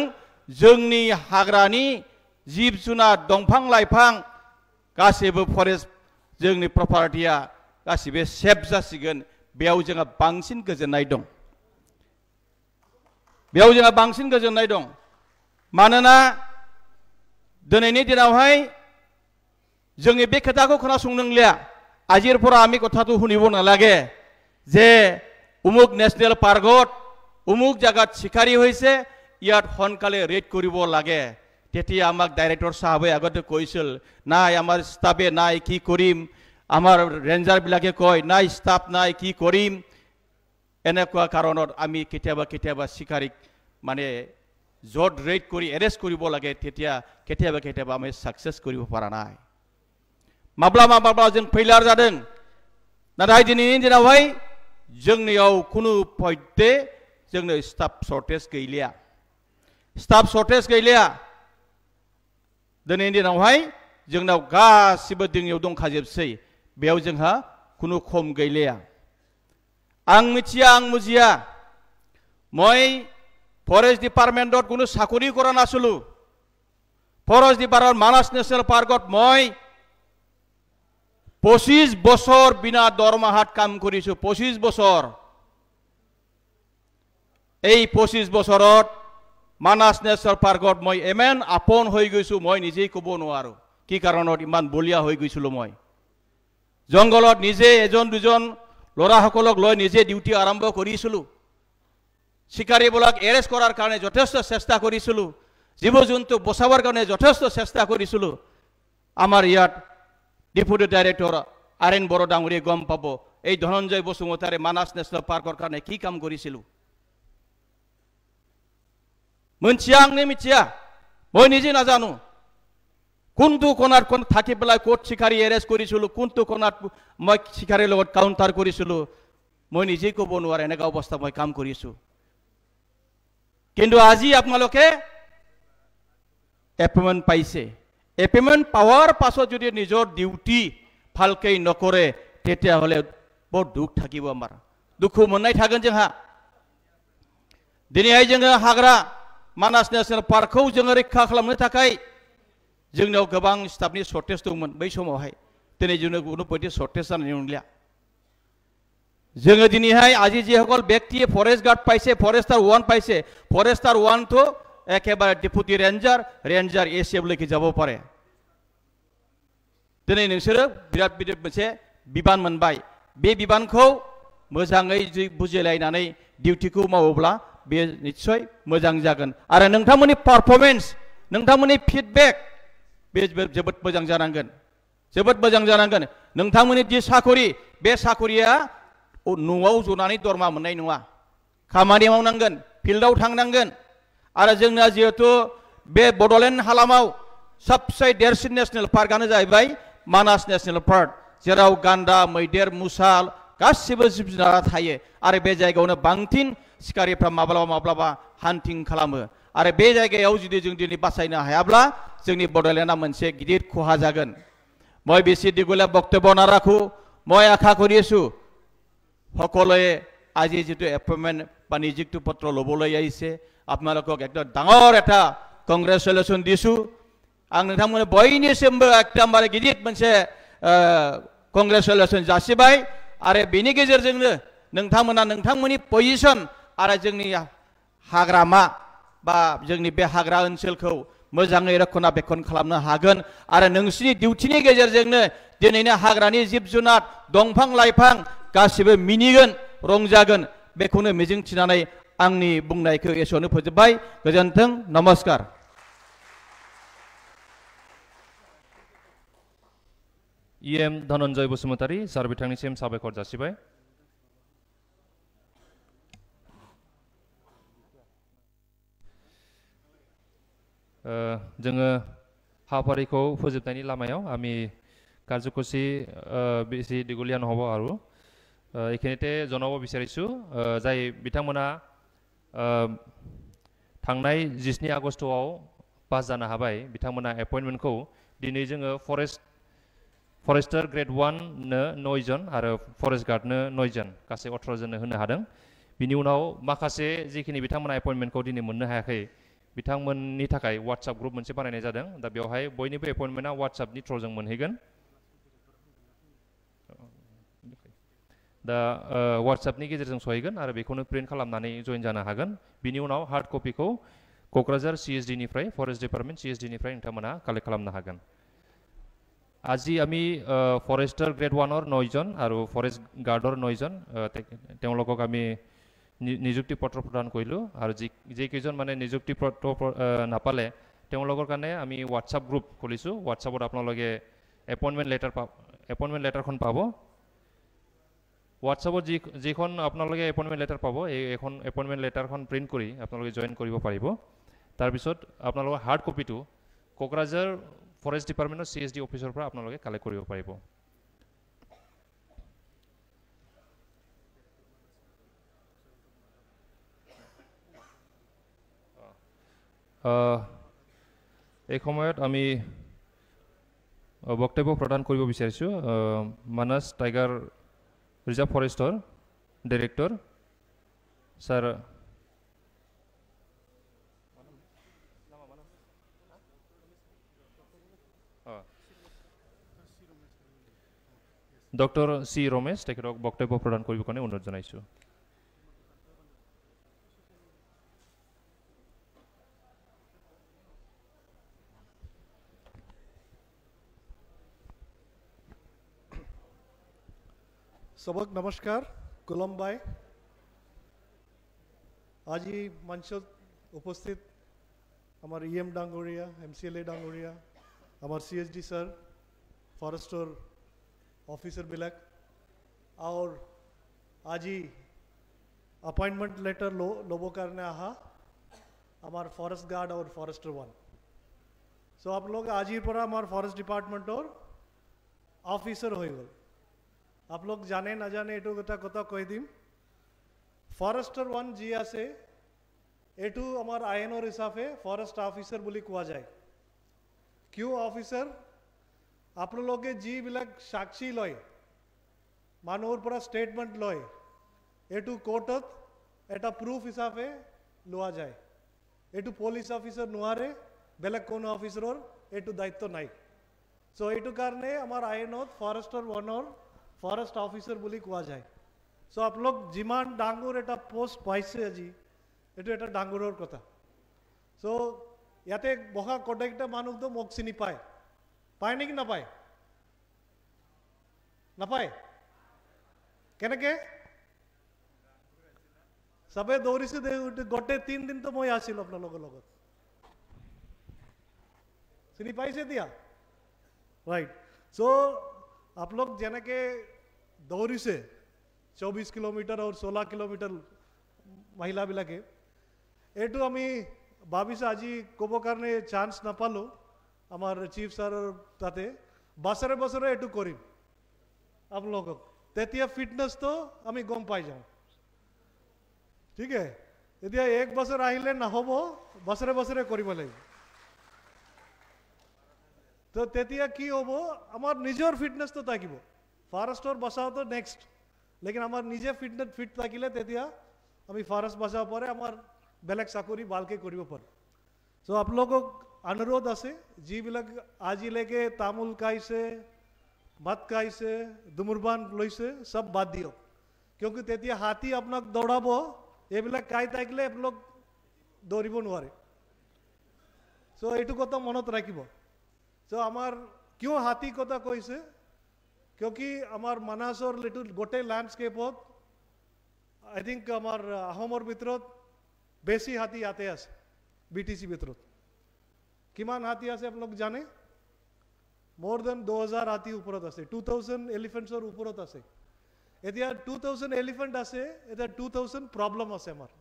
जोंनि हाग्रानि जिब जुनार दंफां लाइफां गासैबो फरेस्ट जोंनि प्रपार्टिया गासैबो सेफ जासिगोन बेयाव जोंहा बांसिन गोजोननाय दं बेयाव जोंहा बांसिन गोजोननाय दं मानोना दिनैनि दिनावहाय जोंनि बे खोथाखौ खोनासंनोलिया आजिरफोरा आमी কথাটো শুনিব নালাগে যে उमुक नेशनेल पार्कत उमुक জায়গাত শিকাৰী হৈছে ইয়াত সোনকালে ৰেড কৰিব লাগে তেতিয়া আমাক ডাইৰেক্টৰ সাহেবে আগতে কৈছিল নাই আমাৰ ষ্টাফে নাই কি কৰিম আমাৰ ৰেঞ্জাৰ বিলাকে কয় নাই ষ্টাফ নাই কি কৰিম এনেকুৱা কাৰণত আমি কেতিয়াবা শিকাৰীক মানে জড ৰেড কৰি এৰেষ্ট কৰিব লাগে তেতিয়া কেতিয়াবা আমি সাকসেস কৰিব পৰা নাই माब्लाबा जों फैलार जादों नाथाय दिनैनि दिनावहाय जोंनियाव कुनु पयते जोंनो स्टाफ शर्टेज गैलिया स्टाफ शर्टेज गैलिया दिनैनि दिनावहाय जोंनाव गासिबो दिङियाव दंखाजोबसै बेयाव जोंहा कुनु खम गैलिया आं मिथिया आं बुजिया মই ফরেস্ট ডিপার্টমেন্টত কোনো চাকরি কৰা নাছিলো ফৰেস্ট ডিপাৰ্টমেন্ট মানাস ন্যাশনাল পাৰ্কত মই 25 বছৰ বিনা দৰমহাত কাম কৰিছো 25 বছৰ এই 25 বছৰত মানাস ন্যাশনাল পাৰ্কত মই এমেন আপন হৈ গৈছো মই নিজেই ক'ব নোৱাৰো কি কাৰণত ইমান বলিয়া হৈ গৈছিলো মই জংগলত নিজে এজন দুজন লৰাসকলক লৈ নিজে ডিউটি আৰম্ভ কৰিছিলো শিকাৰীবোৰক এৰেষ্ট কৰাৰ কাৰণে যথেষ্ট চেষ্টা কৰিছিলো জীৱ-জন্তু বচাবৰ কাৰণে যথেষ্ট চেষ্টা কৰিছিলো আমাৰ ইয়াত ডেপুটি ডাইৰেক্টৰ আৰএন বড়ো ডাঙৰীয়ে গম পাব এই ধনঞ্জয় বসুমতাৰে মানাস ন্যাশনাল পাৰ্কৰ কাৰণে কি কাম কৰিছিলো মনচিয়া আংনে মিथिया মই নিজে নাজানো কোনটো কোণাত কোন থাকি পেলাই কোট শিকাৰী এৰেষ্ট কৰিছিলো কোনটো কোণাত মই শিকাৰীৰ লগত কাউন্টাৰ কৰিছিলো মই নিজে ক'ব নোৱাৰে এনেকা অৱস্থা মই কাম কৰিছো কিন্তু আজি আপোনালোকে এপইন্টমেন্ট পাইছে এপইন্টমেন্ট পাৱাৰ পাছত যদি নিজৰ ডিউটি ভালকে নকৰে তেতিয়া হলে বহুত দুখ থাকিব আমাৰ দুখ মননাই থাকেন जोंहा দিনैहाय जोङो हाग्रा मानास नेशनल पार्कखौ जोङो रैखा खालामनो थाखाय जोंनाव गोबां स्टाफनि शर्टेज दंमोन बै समावहाय दिनै जोंनो কোনো बायदि शर्टेज जानानै नंलिया जोङो दिनैहाय আজি যিসকল ব্যক্তিয়ে ফৰেষ্ট গাৰ্ড পাইছে ফৰেষ্টাৰ 1 পাইছে ফৰেষ্টাৰ 1 তো একেবাৰে ডেপুটি ৰেঞ্জাৰ এসএফ লৈকে যাব পাৰে दिनै नोंसोरो बिराद बिराद मोनसे बिबान मोनबाय बे बिबानखौ मोजाङै बुजिलायनानै डिउटिखौ मावोब्ला बे निश्चय मोजां जागोन आरो नोंथांमोननि पारफरमेन्स नोंथांमोननि फिडबेक बे जोबोद मोजां जानांगोन नोंथांमोननि दि साखरि बे साखरिया न'आव जनानै दरमा मोननाय नङा खामानि मावनांगोन फिल्डआव थांनांगोन आरो जोंना जिहेतु बे बडलेण्ड हालामाव सबसे देरसिन नेशनेल पार्कआनो जाहैबाय मानास नेशनेल पार्क जेराव गान्दा मैदेर मुसा गासिबो जिब जुनारा थायो आरो बे जायगायावनो बांसिन शिकारिफ्रा माब्लाबा हान्टिं खालामो आरो बे जायगायाव जुदि जों दिनै बासायनो हायाब्ला जोंनि बडलेण्डआ मोनसे गिदिर खहा जागोन মই বেছি দীঘলীয়া বক্তব্য নাৰাখো মই আশা কৰিছো সকলোৱে আজি যেটো এপইন্টমেন্ট বা নিযুক্তি পত্ৰ লবলৈ আহিছে আপোনালোকক একদম ডাঙৰ এটা কংগ্ৰেচুলেশ্যন দিছো आं नोंथांमोन बयनिसिमबो एकदमबारे गिदिर मोनसे कंग्रेचुलेशन जासिबाय आरो बेनि गेजेरजोंनो नोंथांमोना नोंथांमोननि पजिशन आरो जोंनि हाग्रामा बा जोंनि बे हाग्रा ओनसोलखौ मोजाङै रक्षणाबेक्षण खालामनो हागोन आरो नोंसिनि डिउटिनि गेजेरजोंनो दिनैनो हाग्रानि जिब जुनार दंफां लाइफां गासिबो मिनिगोन रंजागोन बेखौनो मिजिंथिनानै आंनि बुंनायखौ एसेयावनो फोजोबबाय गोजोन्थों नमस्कार EM धनन्जय बसुमतारी सार बिथांनिसिम साबायखर जासिबाय जोङो हाबाफारिखौ फोजोबनायनि लामायाव आमी কাৰ্যসূচী बेसि दीघলীয়া নহ'ব আৰু এইখিনিতে জনাব বিচাৰিছো जाय बिथांमोना थांनाय 17 आगस्तआव पास जानो हाबाय बिथांमोना एपइन्टमेन्टखौ दिनै जोङो फरेस्टार ग्रेड 1 नो 9 जन आरो फरेस्ट गार्ड नो 9 जन गासै 18 जन होनो हादों बिनि उनाव माखासे जिखिनि बिथांमोना एपइन्टमेन्टखौ दिनै मोननो हायाखै बिथांमोननि थाखाय WhatsApp ग्रुप मोनसे बानायनाय जादों दा बेवहाय बयनिबो एपइन्टमेन्टआ WhatsAppनि थ्रुजों मोनहैगोन दा WhatsAppनि गेजेरजों सहैगोन आरो बेखौनो प्रिन्ट खालामनानै जइन जानो हागोन बिनि उनाव हार्ड कपिखौ कक्राझार CSD निफ्राय फरेस्ट डिपार्टमेन्ट CSD निफ्राय नोंथांमोना कालेक्ट खालामनो हागोन আজি আমি ফৰেষ্টাৰ গ্ৰেড 1 ৰ 9 জন আৰু ফৰেষ্ট গাৰ্ডৰ 9 জন তেওঁলোকক আমি নিযুক্তি পত্ৰ প্ৰদান কৰিলো আৰু যে কেইজন মানে নিযুক্তি পত্ৰ নাপালে তেওঁলোকৰ কাৰণে আমি WhatsApp গ্ৰুপ খুলিছো WhatsAppত আপোনালোকে এপইন্টমেন্ট লেটাৰখন পাব WhatsAppত যিখন আপোনালোকে এপইন্টমেন্ট লেটাৰ পাব এইখন এপইন্টমেন্ট লেটাৰখন প্ৰিন্ট কৰি আপোনালোকে জয়েন কৰিব পাৰিব তাৰ পিছত আপোনালোকৰ হাৰ্ড কপিটো Kokrajhar forest department CSD officer पर आपनालोगे कालेक्ट करिब पारिब এই সময়ত আমি বক্তব্য প্ৰদান কৰিব বিচাৰিছো মানস টাইগাৰ ৰিজাৰ্ভ ফৰেষ্টৰ director sir doctor C Ramesh তেখেতক বক্তব্য প্ৰদান কৰিবৰ কাৰণে অনুৰোধ জনাইছোঁ। सबक नमस्कार कुलम्बाई आज ही मंचत उपस्थित हमारे EM डांगोरिया MCLA डांगोरिया हमारे CSD सर फॉरेस्टर ऑफिसर बिलक और आज ही अपॉइंटमेंट लेटर लोबो करने आहा हमारे फॉरेस्ट गार्ड और फॉरेस्टर 1 सो आप लोग आज ही पर हमारे फॉरेस्ट डिपार्टमेंट और ऑफिसर हो गए आप लोग जाने ना जाने एटू कथा कथा कह दिम फॉरेस्टर 1 जी आसे एटू हमार आयनर हिसाबे फॉरेस्ट ऑफिसर बोली कहा जाए क्यों ऑफिसर आप लोग जी बिलक साक्षी लय मानुर पर स्टेटमेंट लय एटू कोर्टत एटा प्रूफ हिसाबे लोआ जाए एटू पुलिस ऑफिसर नुआरे बेलक कोनो ऑफिसर एटू दायित्व नाई सो एटू कारणे हमार आयनत फॉरेस्टर 1 और फॉरेस्ट ऑफिसर बोली कहा जाए सो आप लोग जिमान डांगुर एटा पोस्ट पाइसे আজি एटू एटा डांगुरर कथा सो याते बहा कटेकटा मानुक तो मोक चिनि पाए पाए नेকি ना पाए ना पाए केनेके सबे दौरिसे गोटे 3 दिन तो मैं आसिल अपना लोग चिनि पाइसे दिया राइट सो आप लोग जेने के दौरी से 24 किलोमीटर और 16 किलोमीटर महिला बिलाके एटू आमी भाविसे আজি कब कारणे चान्स ना पालो हमार चीफ सर ताते बसरे बसरे एटू करिम आप लोग तेतिया फिटनेस तो आमी गम पाई जाऊँ ठीक है एतिया एक बছৰ আহিলে নহব बसरे बसरे करिब লাগিব तो तेतिया की होबो हमार निजर फिटनेस तो ताकिबो फॉरेस्टर बसाओ तो नेक्स्ट लेकिन हमार निजे फिटनेस फिट थाकिले तेतिया आमी फॉरेस्ट बसाओ परे हमार बेलेग चाकरी बालके करिब पार सो आप लोगों अनुरोध आसे जी बिलक আজি लेके तामुल खाइसे भात खाइसे धूम्रपान लैसे सब बाद दियो क्योंकि तेतिया हाथी आपनाक दौड़ाबो एबिलक खाइ थाकिले आप लोग दौड़िब नोवारे सो एटू कथा मनत राखिब तो हमार क्यों हाथी कथा कैसे क्योंकि हमार मानासर लिटल गोटे लैंडस्केप आई थिंक हमार आहमर भितर बेसी हाथी आते आसे BTC भितर किमान हाथी आसे आप लोग जाने मोर देन 2000 हाथी ऊपर आसे 2000 एलिफेंट्सर ऊपर आसे एतिया 2000 एलिफेंट आसे एतिया 2000 प्रॉब्लम आसे हमार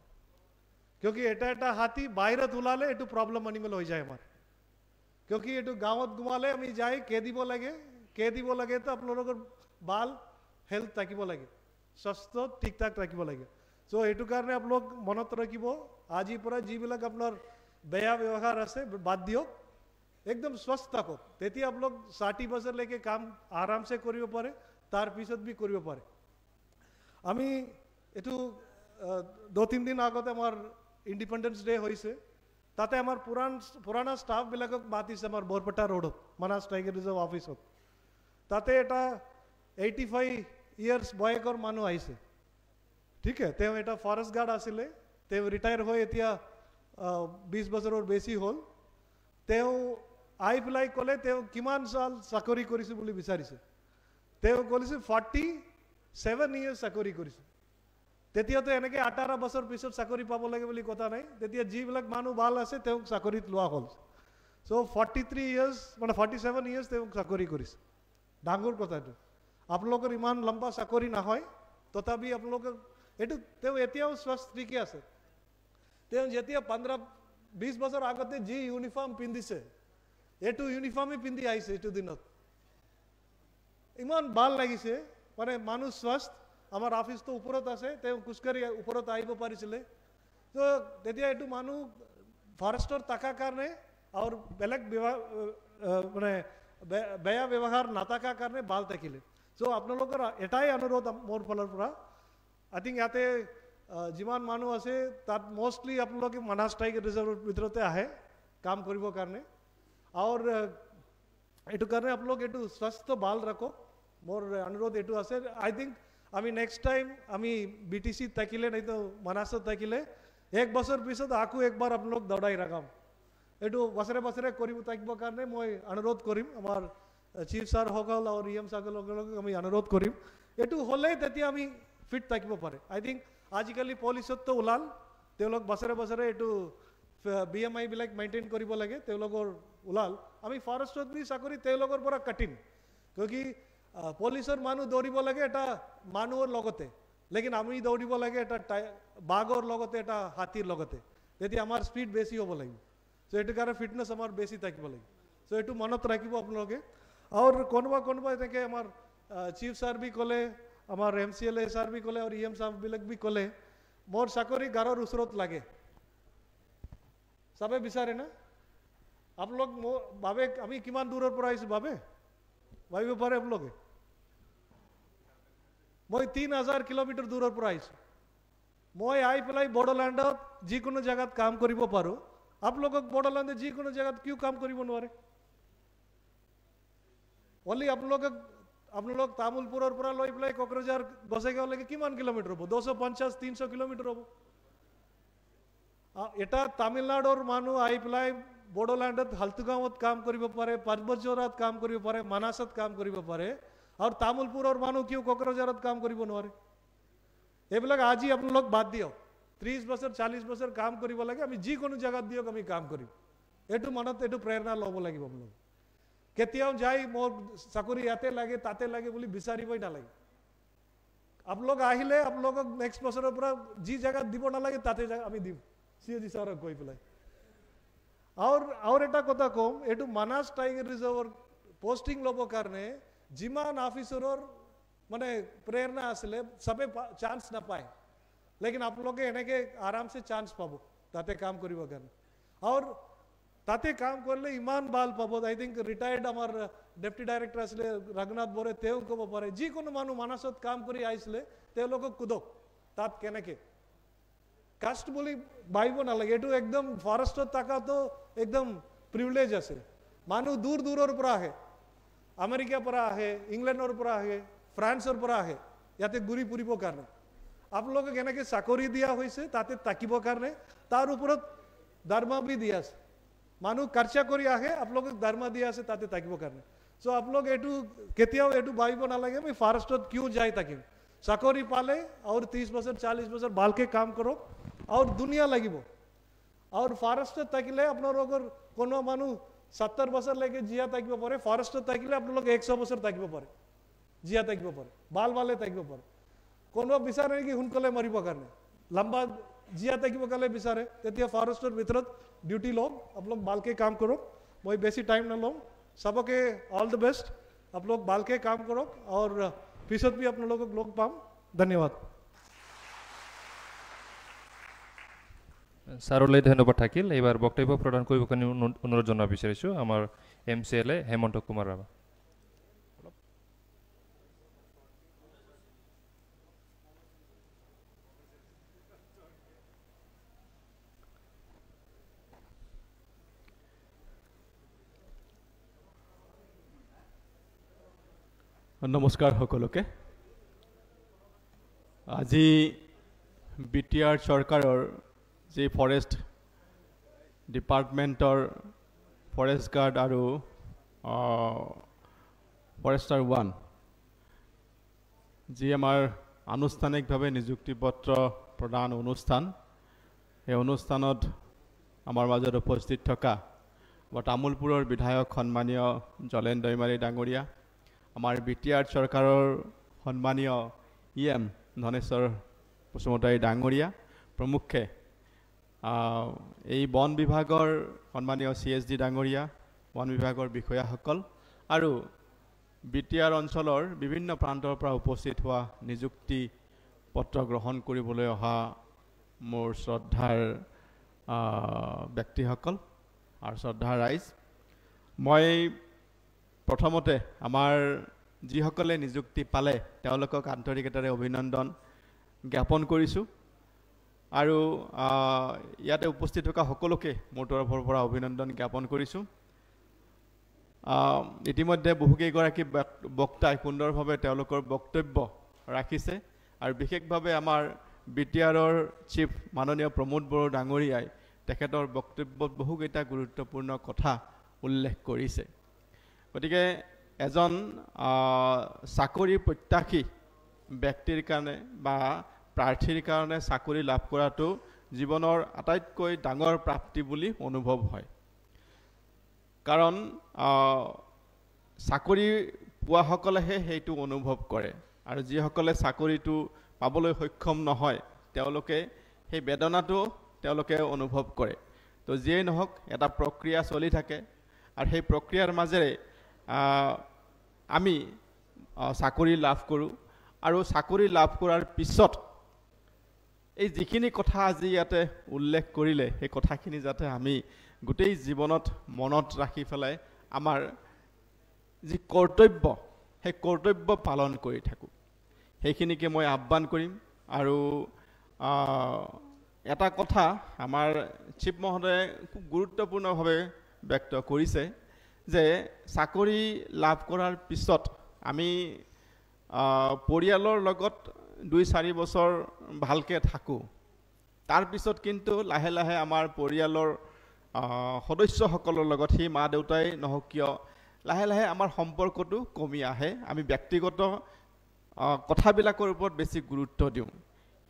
क्योंकि एटा एटा हाथी बाहर तुलाले एटू प्रॉब्लम एनिमल हो जाए हमार क्योंकि एटू गाँवत घुमाले आमी जाए के দিব लगे तो आप लोगों बाल हेल्थ থাকিব लगे स्वास्थ्य ठीक ठाक रखिब लगे सो एटू कारणे आप लोग मनत रखिब আজি পৰা যিবিলাক আপনার বেয়া व्यवहार আছে বাদ দিয়ক एकदम स्वस्थ থাকক तेती आप लोग 60 বছর लेके काम आराम से करिब पारे तार पिছত भी करिब पारे आमी एटू 2-3 दिन आगते हमार इंडिपेंडेंस डे होइसे ताते हमार पुराना स्टाफ बिलाকক मातिसे हमार बरपेटा रोड मानास टाइगर रिजर्व ऑफिस ताते एटा 85 इयर्स बयकर मानु आइसे ठीक है तेव एटा फॉरेस्ट गार्ड आसिले तेव रिटायर हो एतिया 20 বছৰ और बेसी होल तेव आई पेलाई कले तेव किमान साल चाकरी करिसे बुली विचारिसे तेव कलिसे 47 इयर्स चाकरी करिसे तेतिया तो एनेके 18 বছৰ पिছত चाकरी पाब लगे बुली कथा नाई तेतिया जिबिलक मानु बाल आसे तेव चाकरीत लोआ हल सो 43 इयर्स माने 47 इयर्स तेव चाकरी करिसे डांगुर कथा आप लोगर इमान लंबा चाकरी ना হয় तथापि आप लोग एटू तेव एतियाও स्वस्थ ठीके आसे तेव जेतिया 15-20 বছৰ আগতে जी यूनिफॉर्म पिंधिसे एटू यूनिफॉर्म पिंधि आइसे एटू दिनत इमान बाल लागिसे माने मानु स्वस्थ हमार ऑफिस तो ऊपरत आसे ते कुछकरी ऊपरत आइब पारिছিলে तो तेतिया एटू मानु फॉरेस्टर ताका कारणे और बेलेग माने बेया व्यवहार ना ताका कारणे बाल ताकिले চ' আপোনালোকৰ এটাই অনুৰোধ মোৰ ফালৰ পৰা আই থিংক ইয়াতে যিমান মানুহ আছে তাত মোষ্টলি আপোনালোকে মানাস টাইগাৰ ৰিজাৰ্ভৰ ভিতৰতে আহে কাম কৰিবৰ কাৰণে আৰু এইটো কাৰণে আপোনালোক এইটো স্বাস্থ্য ভাল ৰাখক মোৰ অনুৰোধ এইটো আছে আই থিংক আমি নেক্সট টাইম আমি BTC থাকিলে নাই তো মানাসত থাকিলে এক বছৰ পিছত আকৌ একবাৰ আপোনালোক দৌৰাই ৰাখাম এইটো বছৰে বছৰে কৰিব থাকিবৰ কাৰণে মই অনুৰোধ কৰিম আমাৰ চিফ ছাৰ সকল আৰু EM ছাৰসকলক আমি অনুৰোধ কৰিম এইটো হ'লে তেতিয়া আমি ফিট থাকিব পাৰে আই থিংক আজিকালি পলিচতো ওলাল তেওঁলোক বছৰে বছৰে এইটো BMI বিলাক মেইনটেইন কৰিব লাগে তেওঁলোকৰ ওলাল আমি ফৰেষ্টত বি চাকৰি তেওঁলোকৰ পৰা কাটিম কিয়কি পুলিচৰ মানুহ দৌৰিব লাগে এটা মানুহৰ লগতে লেকিন আমি দৌৰিব লাগে এটা বাঘৰ লগতে এটা হাতীৰ লগতে তেতিয়া আমাৰ স্পীড বেছি হ'ব লাগিব সো এইটো কাৰণে ফিটনেছ আমাৰ বেছি থাকিব লাগিব সো এইটো মনত ৰাখিব আপোনালোকে আৰু কোনোবা এনেকৈ আমাৰ চিফ ছাৰ বি ক'লে আমাৰ MCLA ছাৰ বি ক'লে আৰু EM ছাৰবিলাক বি ক'লে মোৰ চাকৰি গাঁৱৰ ওচৰত লাগে সবে বিচাৰে না আপোনালোক ভাবে আমি কিমান দূৰৰ পৰা আহিছোঁ ভাবিব পাৰে আপোনালোকে মই 3000 কিলোমিটাৰ দূৰৰ পৰা আহিছোঁ মই আহি পেলাই বড়োলেণ্ডত যিকোনো জায়গাত কাম কৰিব পাৰোঁ আপোনালোকক বড়োলেণ্ডে যিকোনো জায়গাত কিয় কাম কৰিব নোৱাৰে অনলি আপোনালোক তামুলপুৰৰ পৰা লৈ পেলাই কোকৰাঝাৰ গোসাইগাঁওলৈকে কিমান কিলোমিটাৰ হ'ব 250-300 কিলোমিটাৰ হ'ব এটা তামিলনাডুৰ মানুহ আহি পেলাই বড়োলেণ্ডত হালতুগাঁৱত কাম কৰিব পাৰে পৰ্বতজোৰাত কাম কৰিব পাৰে মানাসত কাম কৰিব পাৰে আৰু তামুলপুৰৰ মানুহ কিয় কোকৰাঝাৰত কাম কৰিব নোৱাৰে এইবিলাক আজি আপোনালোক বাদ দিয়ক 30 বছৰ 40 বছৰ কাম কৰিব লাগে আমি যিকোনো জায়গাত দিয়ক আমি কাম কৰিম এইটো মনত এইটো প্ৰেৰণা ল'ব লাগিব আপোনালোক কেতিয়াও যাই মোৰ চাকৰি ইয়াতে লাগে তাতে লাগে বুলি বিচাৰিবই নালাগে আপোনালোক আহিলে আপোনালোকক নেক্সট বছৰৰ পৰা যি জায়গাত দিব নালাগে তাতে আমি দিম COG ছাৰক কৈ পেলাই আৰু এটা কথা কম এইটো মানাস টাইগাৰ ৰিজাৰ্ভৰ পোষ্টিং ল'বৰ কাৰণে যিমান অফিচাৰৰ মানে প্ৰেৰণা আছিলে সবে চান্স নাপায় লেকিন আপোনালোকে এনেকৈ আৰামছে চান্স পাব তাতে কাম কৰিবৰ কাৰণে আৰু তাতে কাম কৰিলে ইমান ভাল পাব আই থিংক ৰিটায়াৰ্ড আমাৰ ডেপুটি ডাইৰেক্টৰ আছিলে ৰঘুনাথ বৰে তেওঁ ক'ব পাৰে যিকোনো মানুহ মানাসত কাম কৰি আহিছিলে তেওঁলোকক সোধক তাত কেনেকৈ কাষ্ট বুলি ভাবিব নালাগে এইটো একদম ফৰেষ্টত থকাটো একদম প্ৰিভিলেজ আছে মানুহ দূৰৰ পৰা আহে আমেৰিকাৰ পৰা আহে ইংলেণ্ডৰ পৰা আহে ফ্ৰান্সৰ পৰা আহে ইয়াতে ঘূৰি ফুৰিবৰ কাৰণে আপোনালোকক এনেকৈ চাকৰি দিয়া হৈছে তাতে থাকিবৰ কাৰণে তাৰ ওপৰত দৰমহা বি দিয়া আছে মানুহ খৰচা কৰি আহে আপোনালোকক দৰমহা দিয়া আছে তাতে থাকিবৰ কাৰণে চ' আপোনালোক এইটো কেতিয়াও এইটো ভাবিব নালাগে আমি ফৰেষ্টত কিয় যাই থাকিম চাকৰি পালে আৰু 30 বছৰ 40 বছৰ ভালকৈ কাম কৰক আৰু দুনিয়া লাগিব আৰু ফৰেষ্টত থাকিলে আপোনালোকৰ কোনো মানুহ 70 বছৰলৈকে জীয়া থাকিব পাৰে ফৰেষ্টত থাকিলে আপোনালোক 100 বছৰ থাকিব পাৰে জীয়া থাকিব পাৰে ভালে থাকিব পাৰে কোনো বিচাৰে নেকি সোনকালে মৰিবৰ কাৰণে লম্বা জীয়া থাকিব কাৰণে বিচাৰে তেতিয়া ফৰেষ্টৰ ভিতৰত ডিউটি লওক আপোনালোক ভালকৈ কাম কৰক মই বেছি টাইম নলওঁ সবকে অল দ্য বেষ্ট আপোনালোক ভালকৈ কাম কৰক আৰু পিছত বি আপোনালোকক লগ পাম ধন্যবাদ ছাৰলৈ ধন্যবাদ থাকিল এইবাৰ বক্তব্য প্ৰদান কৰিব কাৰণে অনুৰোধ জনাব বিচাৰিছোঁ আমাৰ MCLA হেমন্ত কুমাৰ ৰাভা নমস্কাৰ সকলোকে আজি BTR চৰকাৰৰ যে ফৰেষ্ট ডিপাৰ্টমেণ্টৰ ফৰেষ্ট গাৰ্ড আৰু ফৰেষ্টাৰ 1 যি আমাৰ আনুষ্ঠানিকভাৱে নিযুক্তি পত্ৰ প্ৰদান অনুষ্ঠান এই অনুষ্ঠানত আমাৰ মাজত উপস্থিত থকা তামুলপুৰৰ বিধায়ক সন্মানীয় জলেন দৈমাৰী ডাঙৰীয়া আমাৰ BTR চৰকাৰৰ সন্মানীয় EM ধনেশ্বৰ বসুমতাৰী ডাঙৰীয়া প্ৰমুখ্যে এই বন বিভাগৰ সন্মানীয় CSD ডাঙৰীয়া বন বিভাগৰ বিষয়াসকল আৰু BTR অঞ্চলৰ বিভিন্ন প্ৰান্তৰ পৰা উপস্থিত হোৱা নিযুক্তি পত্ৰ গ্ৰহণ কৰিবলৈ অহা মোৰ শ্ৰদ্ধাৰ ব্যক্তিসকল আৰু শ্ৰদ্ধাৰ ৰাইজ মই প্ৰথমতে আমাৰ যিসকলে নিযুক্তি পালে তেওঁলোকক আন্তৰিকতাৰে অভিনন্দন জ্ঞাপন কৰিছোঁ আৰু ইয়াতে উপস্থিত থকা সকলোকে মোৰ তৰফৰ পৰা অভিনন্দন জ্ঞাপন কৰিছোঁ ইতিমধ্যে বহুকেইগৰাকী বক্তাই সুন্দৰভাৱে তেওঁলোকৰ বক্তব্য ৰাখিছে আৰু বিশেষভাৱে আমাৰ বিটিআৰৰ চিফ মাননীয় প্ৰমোদ বড়ো ডাঙৰীয়াই তেখেতৰ বক্তব্যত বহুকেইটা গুৰুত্বপূৰ্ণ কথা উল্লেখ কৰিছে গতিকে এজন চাকৰি প্ৰত্যাশী ব্যক্তিৰ কাৰণে বা প্ৰাৰ্থীৰ কাৰণে চাকৰি লাভ কৰাটো জীৱনৰ আটাইতকৈ ডাঙৰ প্ৰাপ্তি বুলি অনুভৱ হয় কাৰণ চাকৰি পোৱাসকলেহে সেইটো অনুভৱ কৰে আৰু যিসকলে চাকৰিটো পাবলৈ সক্ষম নহয় তেওঁলোকে সেই বেদনাটো তেওঁলোকে অনুভৱ কৰে তো যিয়েই নহওক এটা প্ৰক্ৰিয়া চলি থাকে আৰু সেই প্ৰক্ৰিয়াৰ মাজেৰে আমি চাকৰি লাভ কৰোঁ আৰু চাকৰি লাভ কৰাৰ পিছত এই যিখিনি কথা আজি ইয়াতে উল্লেখ কৰিলে সেই কথাখিনি যাতে আমি গোটেই জীৱনত মনত ৰাখি পেলাই আমাৰ যি কৰ্তব্য সেই কৰ্তব্য পালন কৰি থাকোঁ সেইখিনিকে মই আহ্বান কৰিম আৰু এটা কথা আমাৰ চিফ মহোদয়ে খুব গুৰুত্বপূৰ্ণভাৱে ব্যক্ত কৰিছে যে চাকৰি লাভ কৰাৰ পিছত আমি পৰিয়ালৰ লগত 2-4 বছৰ ভালকৈ থাকোঁ তাৰপিছত কিন্তু লাহে লাহে আমাৰ পৰিয়ালৰ সদস্যসকলৰ লগত সেই মা দেউতাই নহওক কিয় লাহে লাহে আমাৰ সম্পৰ্কটো কমি আহে আমি ব্যক্তিগত কথাবিলাকৰ ওপৰত বেছি গুৰুত্ব দিওঁ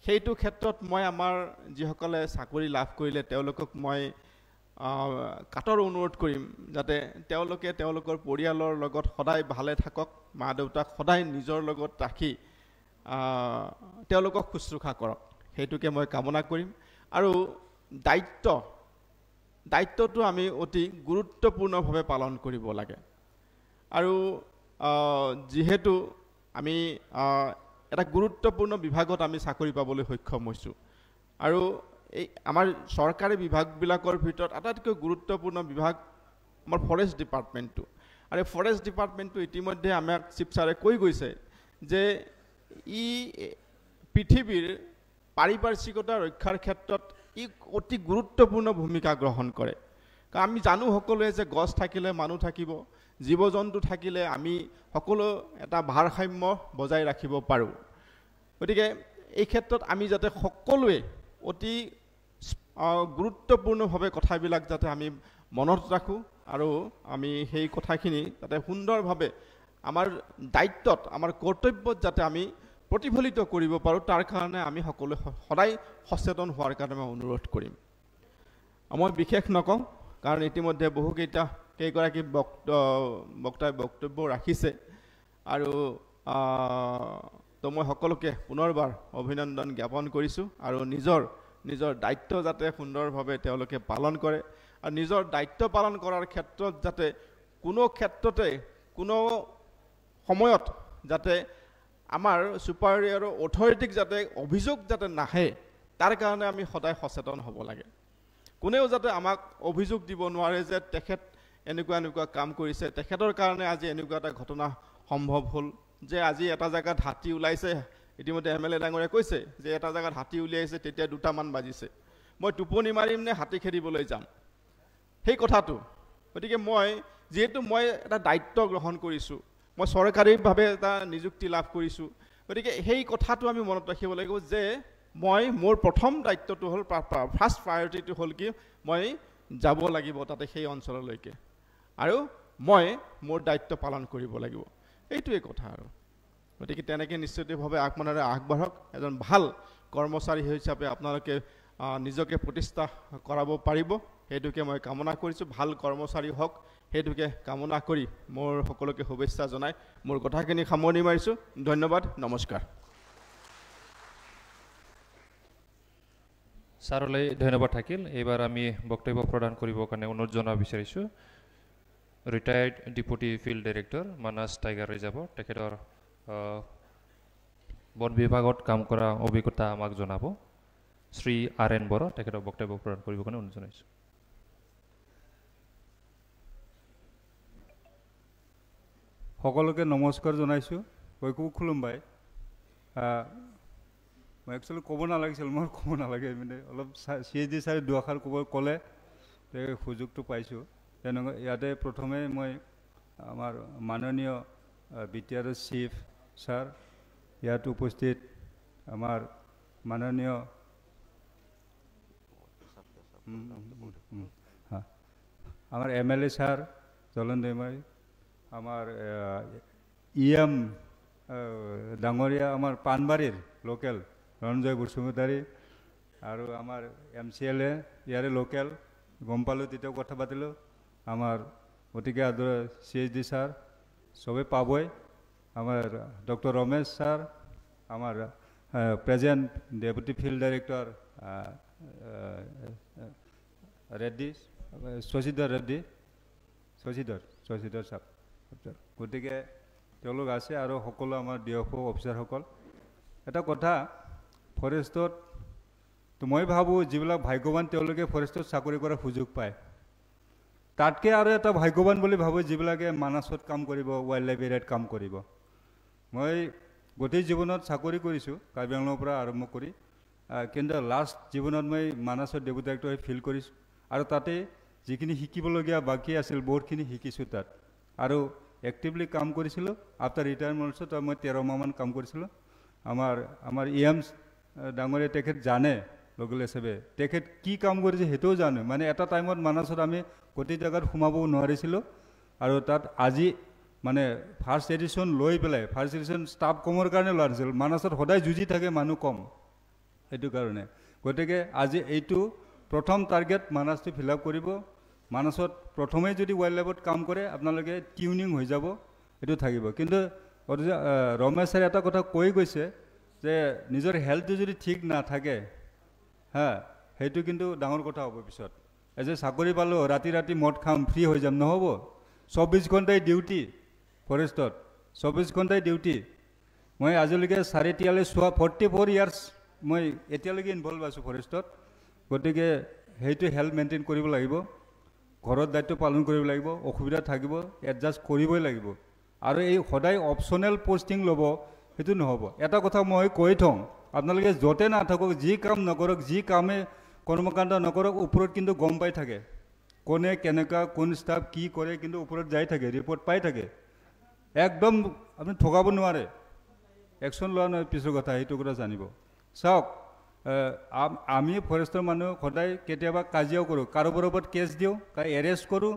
সেইটো ক্ষেত্ৰত মই আমাৰ যিসকলে চাকৰি লাভ কৰিলে তেওঁলোকক মই কাটৰ অনুৰোধ কৰিম যাতে তেওঁলোকে তেওঁলোকৰ পৰিয়ালৰ লগত সদায় ভালে থাকক মা দেউতাক সদায় নিজৰ লগত ৰাখি তেওঁলোকক শুশ্ৰূষা কৰক সেইটোকে মই কামনা কৰিম আৰু দায়িত্বটো আমি অতি গুৰুত্বপূৰ্ণভাৱে পালন কৰিব লাগে আৰু যিহেতু আমি এটা গুৰুত্বপূৰ্ণ বিভাগত আমি চাকৰি পাবলৈ সক্ষম হৈছোঁ আৰু এই আমাৰ চৰকাৰী বিভাগবিলাকৰ ভিতৰত আটাইতকৈ গুৰুত্বপূৰ্ণ বিভাগ আমাৰ ফৰেষ্ট ডিপাৰ্টমেণ্টটো আৰু এই ফৰেষ্ট ডিপাৰ্টমেণ্টটো ইতিমধ্যে আমাক চিফ ছাৰে কৈ গৈছে যে ই পৃথিৱীৰ পাৰিপাৰ্শ্বিকতা ৰক্ষাৰ ক্ষেত্ৰত ই অতি গুৰুত্বপূৰ্ণ ভূমিকা গ্ৰহণ কৰে কাৰণ আমি জানো সকলোৱে যে গছ থাকিলে মানুহ থাকিব জীৱ জন্তু থাকিলে আমি সকলো এটা ভাৰসাম্য বজাই ৰাখিব পাৰোঁ গতিকে এই ক্ষেত্ৰত আমি যাতে সকলোৱে অতি গুৰুত্বপূৰ্ণভাৱে কথাবিলাক যাতে আমি মনত ৰাখোঁ আৰু আমি সেই কথাখিনি যাতে সুন্দৰভাৱে আমাৰ দায়িত্বত আমাৰ কৰ্তব্যত যাতে আমি প্ৰতিফলিত কৰিব পাৰোঁ তাৰ কাৰণে আমি সকলোৱে সদায় সচেতন হোৱাৰ কাৰণে মই অনুৰোধ কৰিম মই বিশেষ নকওঁ কাৰণ ইতিমধ্যে কেইগৰাকী বক্তাই বক্তব্য ৰাখিছে আৰু তো মই সকলোকে পুনৰবাৰ অভিনন্দন জ্ঞাপন কৰিছোঁ আৰু নিজৰ দায়িত্ব যাতে সুন্দৰভাৱে তেওঁলোকে পালন কৰে আৰু নিজৰ দায়িত্ব পালন কৰাৰ ক্ষেত্ৰত যাতে কোনো ক্ষেত্ৰতে কোনো সময়ত যাতে আমাৰ ছুপাৰিয়ৰ অথৰিটিক যাতে অভিযোগ যাতে নাহে তাৰ কাৰণে আমি সদায় সচেতন হ'ব লাগে কোনেও যাতে আমাক অভিযোগ দিব নোৱাৰে যে তেখেত এনেকুৱা কাম কৰিছে তেখেতৰ কাৰণে আজি এনেকুৱা এটা ঘটনা সম্ভৱ হ'ল যে আজি এটা জায়গাত হাতী ওলাইছে ইতিমধ্যে এমএলএ ডাঙৰীয়াই কৈছে যে এটা জায়গাত হাতী উলিয়াইছে তেতিয়া 2টামান বাজিছে মই টোপনি মাৰিম নে হাতী খেদিবলৈ যাম সেই কথাটো গতিকে যিহেতু মই এটা দায়িত্ব গ্ৰহণ কৰিছোঁ মই চৰকাৰীভাৱে এটা নিযুক্তি লাভ কৰিছোঁ গতিকে সেই কথাটো আমি মনত ৰাখিব লাগিব যে মোৰ প্ৰথম দায়িত্বটো হ'ল ফাৰ্ষ্ট প্ৰায়ৰিটিটো হ'ল কি মই যাব লাগিব তাতে সেই অঞ্চললৈকে আৰু মই মোৰ দায়িত্ব পালন কৰিব লাগিব এইটোৱে কথা আৰু গতিকে তেনেকৈ নিশ্চিতভাৱে আগমনেৰে আগবাঢ়ক এজন ভাল কৰ্মচাৰী হিচাপে আপোনালোকে নিজকে প্ৰতিষ্ঠা কৰাব পাৰিব সেইটোকে মই কামনা কৰিছোঁ ভাল কৰ্মচাৰী হওক সেইটোকে কামনা কৰি মোৰ সকলোকে শুভেচ্ছা জনাই মোৰ কথাখিনি সামৰণি মাৰিছোঁ ধন্যবাদ নমস্কাৰ ছাৰলৈ ধন্যবাদ থাকিল এইবাৰ আমি বক্তব্য প্ৰদান কৰিবৰ কাৰণে অনুৰোধ জনাব বিচাৰিছোঁ retired deputy field director Manas tiger reserve তেখেতৰ বন বিভাগত কাম কৰা অভিজ্ঞতা আমাক জনাব শ্ৰী আৰ.এন. বড়ো তেখেতৰ বক্তব্য প্ৰদান কৰিবৰ কাৰণে অনুৰোধ জনাইছোঁ সকলোকে নমস্কাৰ জনাইছোঁ কৈকো খুলুমবাই মই একচুৱেলি ক'ব নালাগিছিল মই ক'ব নালাগে মানে অলপ CSD ছাৰে দুআষাৰ ক'লে সুযোগটো পাইছোঁ তেনেকুৱা ইয়াতে প্ৰথমে মই আমাৰ মাননীয় BTR চিফ ছাৰ ইয়াত উপস্থিত আমাৰ মাননীয় আমার MLA স্যার চলন দৈমারি আমার EM ডাঙরিয়া আমার পানবাড়ির লোকেল রঞ্জয় বসুমতারি আর আমার MCLA ইয়ারে লোকেল গম পালো তেতিয়াও কথা পাতিলোঁ আমার গতিকে আদৰ CSD স্যাৰ সবে পাবই আমাৰ ডক্টৰ ৰমেশ স্যাৰ আমাৰ present deputy field director Reddy Sashidhar Reddy Sashidhar সাহেব গতিকে তেওঁলোক আছে আৰু সকলো আমাৰ DFO অফিচাৰসকল এটা কথা ফৰেষ্টত তো মই ভাবোঁ যিবিলাক ভাগ্যৱান তেওঁলোকে ফৰেষ্টত চাকৰি কৰাৰ সুযোগ পায় তাতকৈ আৰু এটা ভাগ্যৱান বুলি ভাবোঁ যিবিলাকে মানাছত কাম কৰিব ৱাইল্ড লাইফ এৰিয়াত কাম কৰিব মই গোটেই জীৱনত চাকৰি কৰিছোঁ কাৰ্বি আংলঙৰ পৰা আৰম্ভ কৰি কিন্তু লাষ্ট জীৱনত মই মানাছত ডেপুটি ডাইৰেক্টৰ হৈ ফিল কৰিছোঁ আৰু তাতে যিখিনি শিকিবলগীয়া বাকী আছিল বহুতখিনি শিকিছোঁ তাত আৰু এক্টিভলি কাম কৰিছিলোঁ আফটাৰ ৰিটায়াৰমেণ্টছত মই 13 মাহমান কাম কৰিছিলোঁ আমাৰ EM ডাঙৰীয়া তেখেত জানে লগলে হিচাপে তেখেত কি কাম কৰিছে সেইটোও জানো মানে এটা টাইমত মানাছত আমি গোটেই জেগাত সোমাব নোৱাৰিছিলোঁ আৰু তাত আজি মানে ফাৰ্ষ্ট এডিশ্যন লৈ পেলাই ফাৰ্ষ্ট এডিশ্যন ষ্টাফ কমৰ কাৰণে লোৱা নাছিল মানাছত সদায় যুঁজি থাকে মানুহ কম সেইটো কাৰণে গতিকে আজি এইটো প্ৰথম টাৰ্গেট মানাছটো ফিল আপ কৰিব মানাছত প্ৰথমেই যদি ৱাইল্ড লাইফত কাম কৰে আপোনালোকে টিউনিং হৈ যাব এইটো থাকিব কিন্তু ৰমেশ ছাৰে এটা কথা কৈ গৈছে যে নিজৰ হেল্থটো যদি ঠিক নাথাকে সেইটো কিন্তু ডাঙৰ কথা হ'ব পিছত যে চাকৰি পালোঁ ৰাতি ৰাতি মদ খাম ফ্ৰী হৈ যাম নহ'ব 24 ঘণ্টাই ডিউটি ফৰেষ্টত 24 ঘণ্টাই ডিউটি মই আজিলৈকে 44 ইয়াৰ্ছ মই এতিয়ালৈকে ইনভলভ আছোঁ ফৰেষ্টত গতিকে সেইটো হেল্থ মেইনটেইন কৰিব লাগিব ঘৰত দায়িত্ব পালন কৰিব লাগিব অসুবিধা থাকিব এডজাষ্ট কৰিবই লাগিব আৰু এই সদায় অপশ্যনেল পষ্টিং ল'ব সেইটো নহ'ব এটা কথা মই কৈ থওঁ আপোনালোকে য'তে নাথাকক যি কাম নকৰক যি কামে কৰ্মকাণ্ড নকৰক ওপৰত কিন্তু গম পাই থাকে কোনে কেনেকুৱা কোন ষ্টাফ কি কৰে কিন্তু ওপৰত যাই থাকে ৰিপৰ্ট পাই থাকে একদম আপুনি ঠগাব নোৱাৰে একশ্যন লোৱা নহয় পিছৰ কথা সেইটো কথা জানিব চাওক আমি ফৰেষ্টৰ মানুহ সদায় কেতিয়াবা কাজিয়াও কৰোঁ কাৰোবাৰ ওপৰত কেছ দিওঁ এৰেষ্ট কৰোঁ